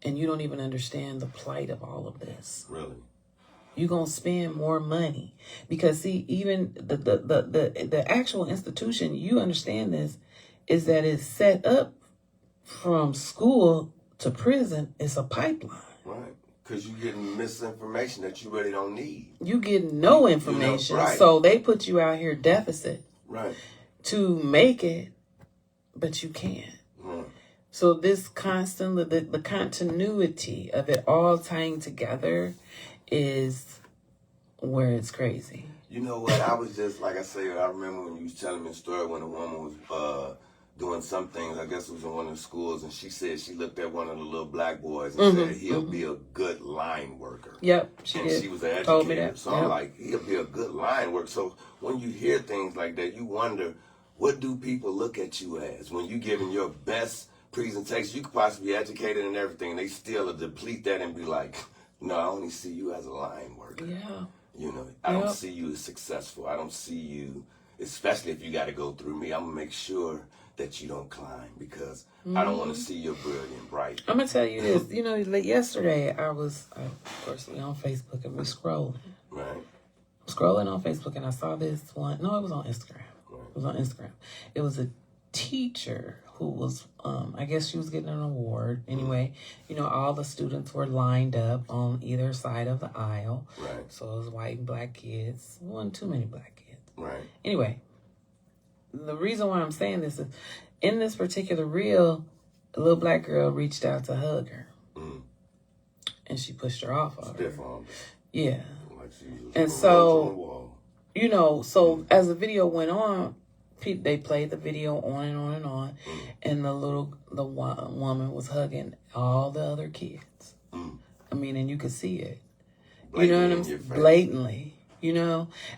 and you don't even understand the plight of all of this. Really. You're going to spend more money because see, even the actual institution, you understand this, is that it's set up from school to prison. It's a pipeline. Right. Because you're getting misinformation that you really don't need. You get no information. Right. So they put you out here deficit. Right. To make it, but you can't. Right. So this the continuity of it all tying together is where it's crazy. You know what? I was just, like I say, I remember when you was telling me a story when a woman was doing some things, I guess it was in one of the schools, and she said she looked at one of the little black boys and said, he'll be a good line worker. Yep, she did. She was an educator. Told me that. So I'm like, he'll be a good line worker. So when you hear things like that, you wonder, what do people look at you as? When you giving your best presentation, you could possibly be educated and everything, and they still deplete that and be like, no, I only see you as a line worker. Yeah. I don't see you as successful. I don't see you, especially if you got to go through me. I'm going to make sure that you don't climb because I don't want to see your brilliant bright. I'm going to tell you this. Like yesterday, I was, of course, we on Facebook and we're scrolling. Right. Scrolling on Facebook and I saw this one. No, it was on Instagram. Right. It was on Instagram. It was a teacher who was, I guess she was getting an award. Anyway, all the students were lined up on either side of the aisle. Right. So it was white and black kids. There wasn't too many black kids. Right. Anyway, the reason why I'm saying this is, in this particular reel, a little black girl reached out to hug her. And she pushed her off of her. Yeah. Like and so, so as the video went on, they played the video on and on and on, and the woman was hugging all the other kids. I mean, and you could see it. You know what I'm saying? Blatantly,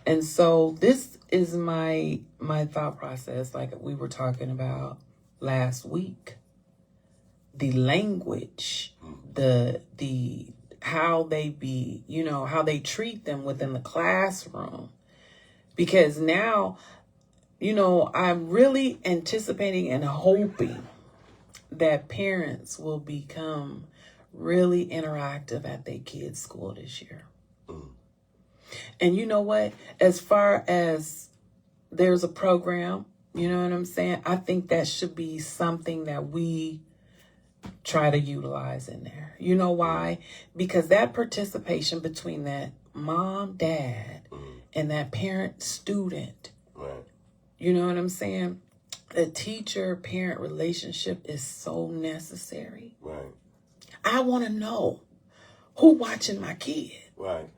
And so this is my thought process, like we were talking about last week. The language, the how they how they treat them within the classroom. Because now, I'm really anticipating and hoping that parents will become really interactive at their kids' school this year. And you know what? As far as there's a program, you know what I'm saying? I think that should be something that we try to utilize in there. You know why? Because that participation between that mom, dad, and that parent-student, right. You know what I'm saying? The teacher-parent relationship is so necessary. Right. I want to know Who watching my kid? Right.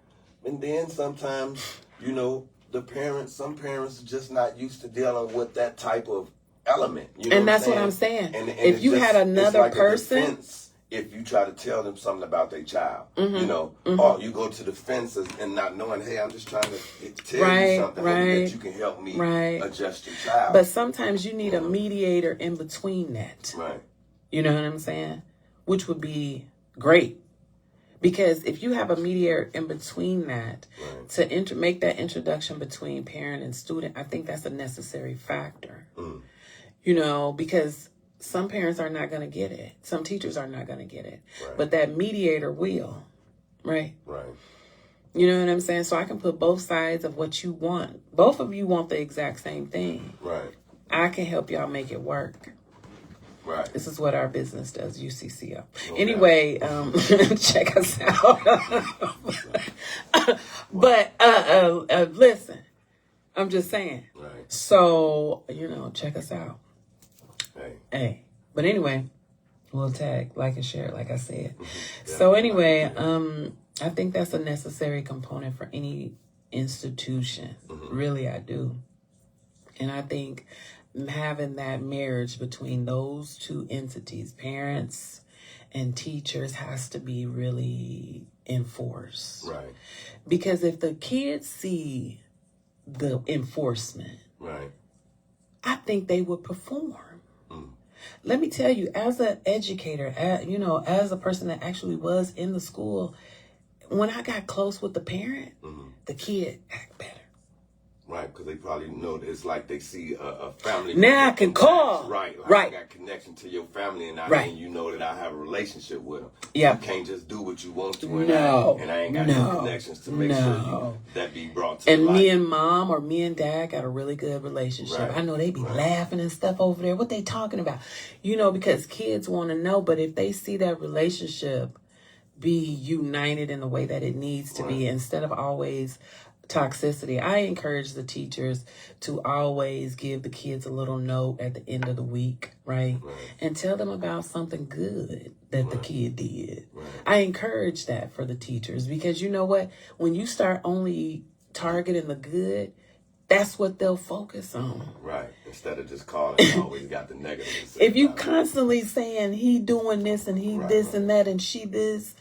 And then sometimes, some parents are just not used to dealing with that type of element. And that's what I'm saying. And if you had another like person, if you try to tell them something about their child, or you go to the fences and not knowing, hey, I'm just trying to tell you something that you can help me adjust your child. But sometimes you need a mediator in between that. Right. You know what I'm saying? Which would be great. Because if you have a mediator in between that to make that introduction between parent and student, I think that's a necessary factor. Because some parents are not going to get it. Some teachers are not going to get it. Right. But that mediator will. Right? Right. You know what I'm saying? So I can put both sides of what you want. Both of you want the exact same thing. Right. I can help y'all make it work. Right. This is what our business does, UCCO. Anyway, check us out. But listen, I'm just saying. Right. So, check us out. Hey. But anyway, we'll tag, like, and share, like I said. So anyway, I think that's a necessary component for any institution. Really, I do. And I think having that marriage between those two entities, parents and teachers, has to be really enforced. Right. Because if the kids see the enforcement, I think they would perform. Let me tell you, as an educator, as a person that actually was in the school, when I got close with the parent, the kid act better. Right, because they probably know that it's like they see a family. Now I can call. Right. Right. I got connection to your family, and you know that I have a relationship with them. Yeah. You can't just do what you want to, and I ain't got no connections to make sure that be brought to And life. me and mom or me and dad got a really good relationship. Right. I know they be laughing and stuff over there. What they talking about? Because kids want to know. But if they see that relationship be united in the way that it needs to be, instead of always toxicity, I encourage the teachers to always give the kids a little note at the end of the week, right? And tell them about something good that the kid did. I encourage that for the teachers, because you know what? When you start only targeting the good, that's what they'll focus on. Right. Instead of just calling, you always got the negative. If you constantly saying he doing this and he this and that and she this,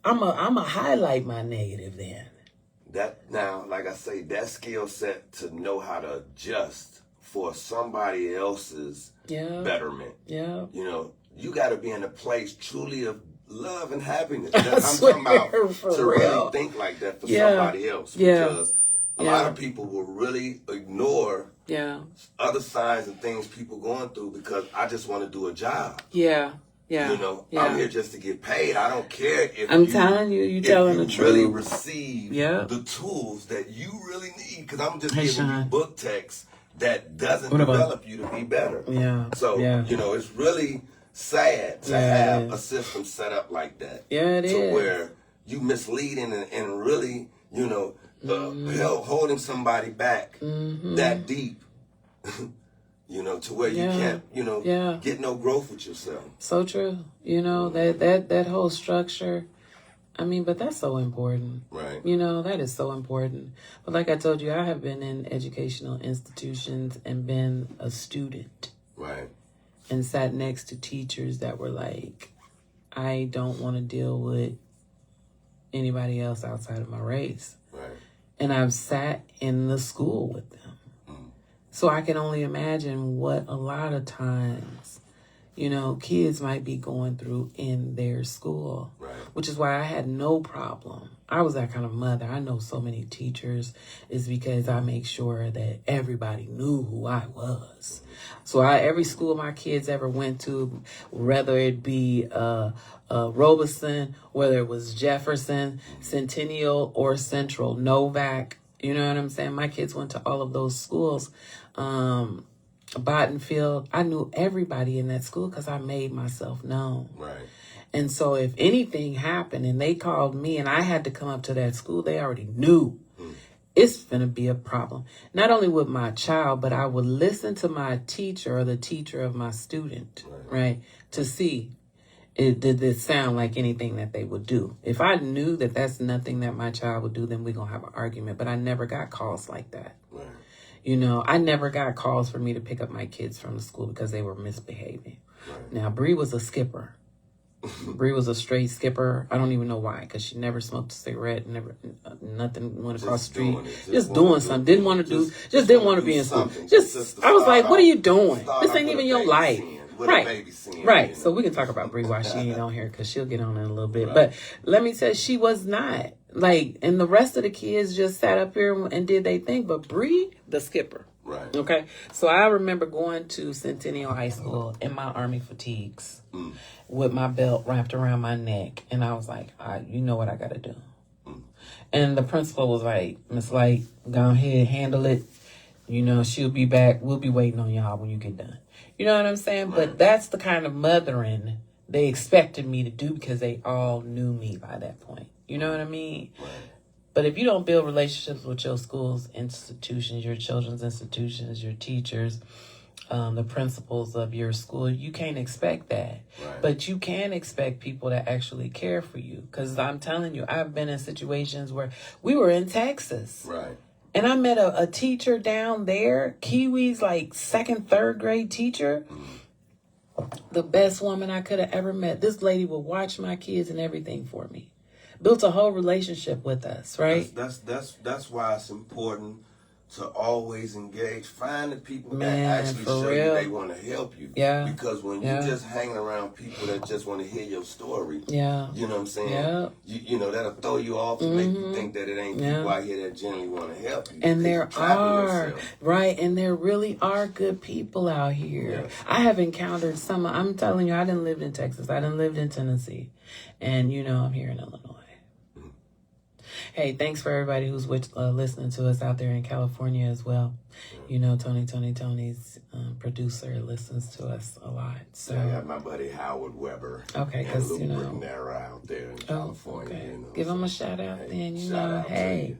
I'm a highlight my negative then. That now, like I say, that skill set to know how to adjust for somebody else's betterment. Yeah. You got to be in a place truly of love and happiness. I'm talking about to really think like that for somebody else. Because a lot of people will really ignore other signs and things people going through because I just want to do a job. Yeah. I'm here just to get paid. I don't care if I'm telling you telling the truth. Really receive the tools that you really need. Because I'm just giving you book text that doesn't develop you to be better. Yeah. So, it's really sad to have a system set up like that. Yeah, it is. To where you misleading and really, holding somebody back that deep. To where you can't, get no growth with yourself. So true. That whole structure. I mean, but that's so important. Right. That is so important. But like I told you, I have been in educational institutions and been a student. Right. And sat next to teachers that were like, I don't want to deal with anybody else outside of my race. Right. And I've sat in the school with them. So I can only imagine what a lot of times, kids might be going through in their school. Right. Which is why I had no problem. I was that kind of mother. I know so many teachers is because I make sure that everybody knew who I was. So every school my kids ever went to, whether it be Robeson, whether it was Jefferson, Centennial, or Central, Novak, you know what I'm saying? My kids went to all of those schools. Bottenfield, I knew everybody in that school because I made myself known. Right. And so if anything happened and they called me and I had to come up to that school, they already knew it's going to be a problem. Not only with my child, but I would listen to my teacher or the teacher of my student, right? To see, did it sound like anything that they would do. If I knew that that's nothing that my child would do, then we're going to have an argument. But I never got calls like that. Right. You know, I never got calls for me to pick up my kids from the school because they were misbehaving. Right. Now, Bree was a skipper. Bree was a straight skipper. I don't even know why, because she never smoked a cigarette, never nothing went across the street. Just doing something. Didn't want to do. Just didn't want to be in school. Just I was like, what are you doing? This ain't even your life. Right. Right. So we can talk about Bree while she ain't on here, because she'll get on in a little bit. Right. But let me tell you, she was not. Like, and the rest of the kids just sat up here and did their thing. But Bree, the skipper. Right. Okay. So I remember going to Centennial High School in my Army fatigues with my belt wrapped around my neck. And I was like, you know what I got to do. And the principal was like, Miss Light, go ahead, handle it. You know, she'll be back. We'll be waiting on y'all when you get done. You know what I'm saying? Right. But that's the kind of mothering they expected me to do, because they all knew me by that point. You know what I mean? Right. But if you don't build relationships with your school's institutions, your children's institutions, your teachers, the principals of your school, you can't expect that. Right. But you can expect people to actually care for you. Because I'm telling you, I've been in situations where we were in Texas. Right. And I met a teacher down there, Kiwi's like second, third grade teacher. The best woman I could have ever met. This lady would watch my kids and everything for me. Built a whole relationship with us, right? That's why it's important to always engage. Find the people that actually for show real. you they want to help you. Yeah. Because when you're just hanging around people that just want to hear your story, you know what I'm saying? Yeah. You know, that'll throw you off and make you think that it ain't people out here that genuinely want to help you. And there are, right, and there really are good people out here. Yes. I have encountered some, I'm telling you, I done lived in Texas. I done lived in Tennessee. And, you know, I'm here in Illinois. Hey, thanks for everybody who's listening to us out there in California as well. You know, Tony's producer listens to us a lot. So I got my buddy Howard Weber. Okay, because you know, out there in California. Okay. You know, give him a shout out. Hey, then you shout know, out hey,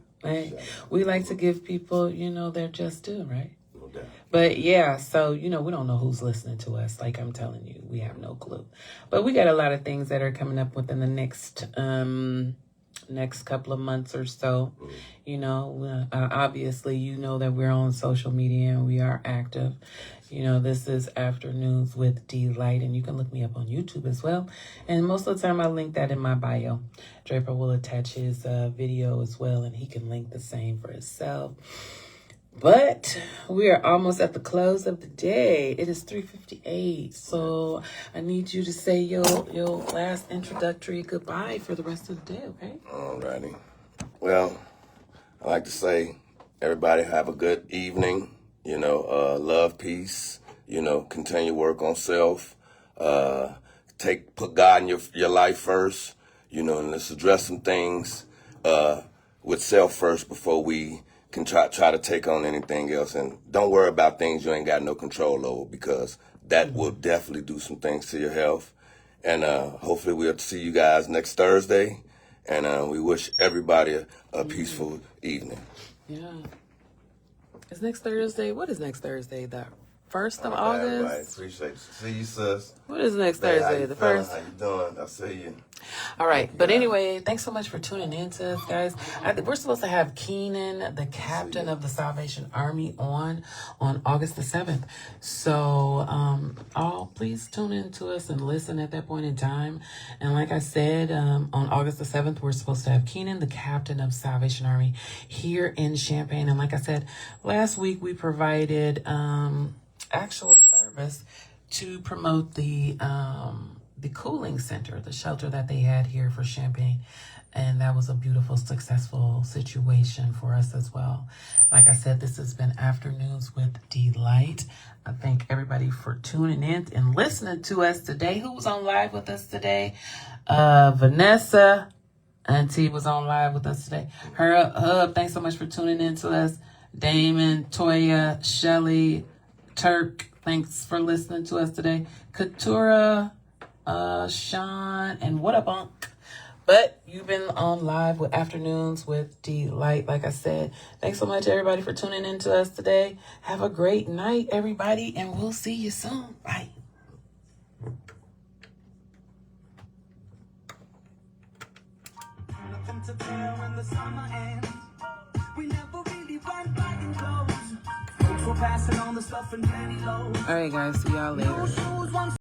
we like to give people, you know, their just due, right? No doubt. But yeah, so you know, we don't know who's listening to us. Like I'm telling you, we have no clue. But we got a lot of things that are coming up within the next couple of months or so. You know, obviously, you know that we're on social media and we are active. You know, this is Afternoons with D-Light, and you can look me up on YouTube as well. And most of the time I link that in my bio. Draper will attach his video as well, and he can link the same for himself. But we are almost at the close of the day. It is 3:58, so I need you to say your last introductory goodbye for the rest of the day, okay? Alrighty. Well, I like to say, everybody have a good evening. You know, love, peace. You know, continue work on self. Put God in your life first. You know, and let's address some things with self first before we can try to take on anything else. And don't worry about things you ain't got no control over, because that will definitely do some things to your health. And hopefully we'll see you guys next Thursday. And we wish everybody a peaceful evening. Yeah. It's next Thursday. What is next Thursday? The 1st of August? Right. Appreciate you. See you, sis. What is next Thursday? The 1st? How you doing? I'll see you. All right. But anyway, thanks so much for tuning in to us, guys. We're supposed to have Keenan, the captain of the Salvation Army, on August the 7th. So, please tune in to us and listen at that point in time. And like I said, on August the 7th, we're supposed to have Keenan, the captain of Salvation Army, here in Champaign. And like I said, last week we provided actual service to promote the cooling center, the shelter that they had here for Champaign. And that was a beautiful, successful situation for us as well. Like I said, this has been Afternoons with D-Light. I thank everybody for tuning in and listening to us today. Who was on live with us today? Vanessa Auntie was on live with us today. Hub, thanks so much for tuning in to us. Damon, Toya, Shelly, Turk, thanks for listening to us today. Katura, Sean, and what up, Unc? But you've been on live with Afternoons with D-Light. Like I said, thanks so much, everybody, for tuning in to us today. Have a great night, everybody, and we'll see you soon. Bye. to tell when the summer ends. We never really went back in clothes. Folks were passing on the stuff in penny loads. All right, guys. See y'all later. No shoes, one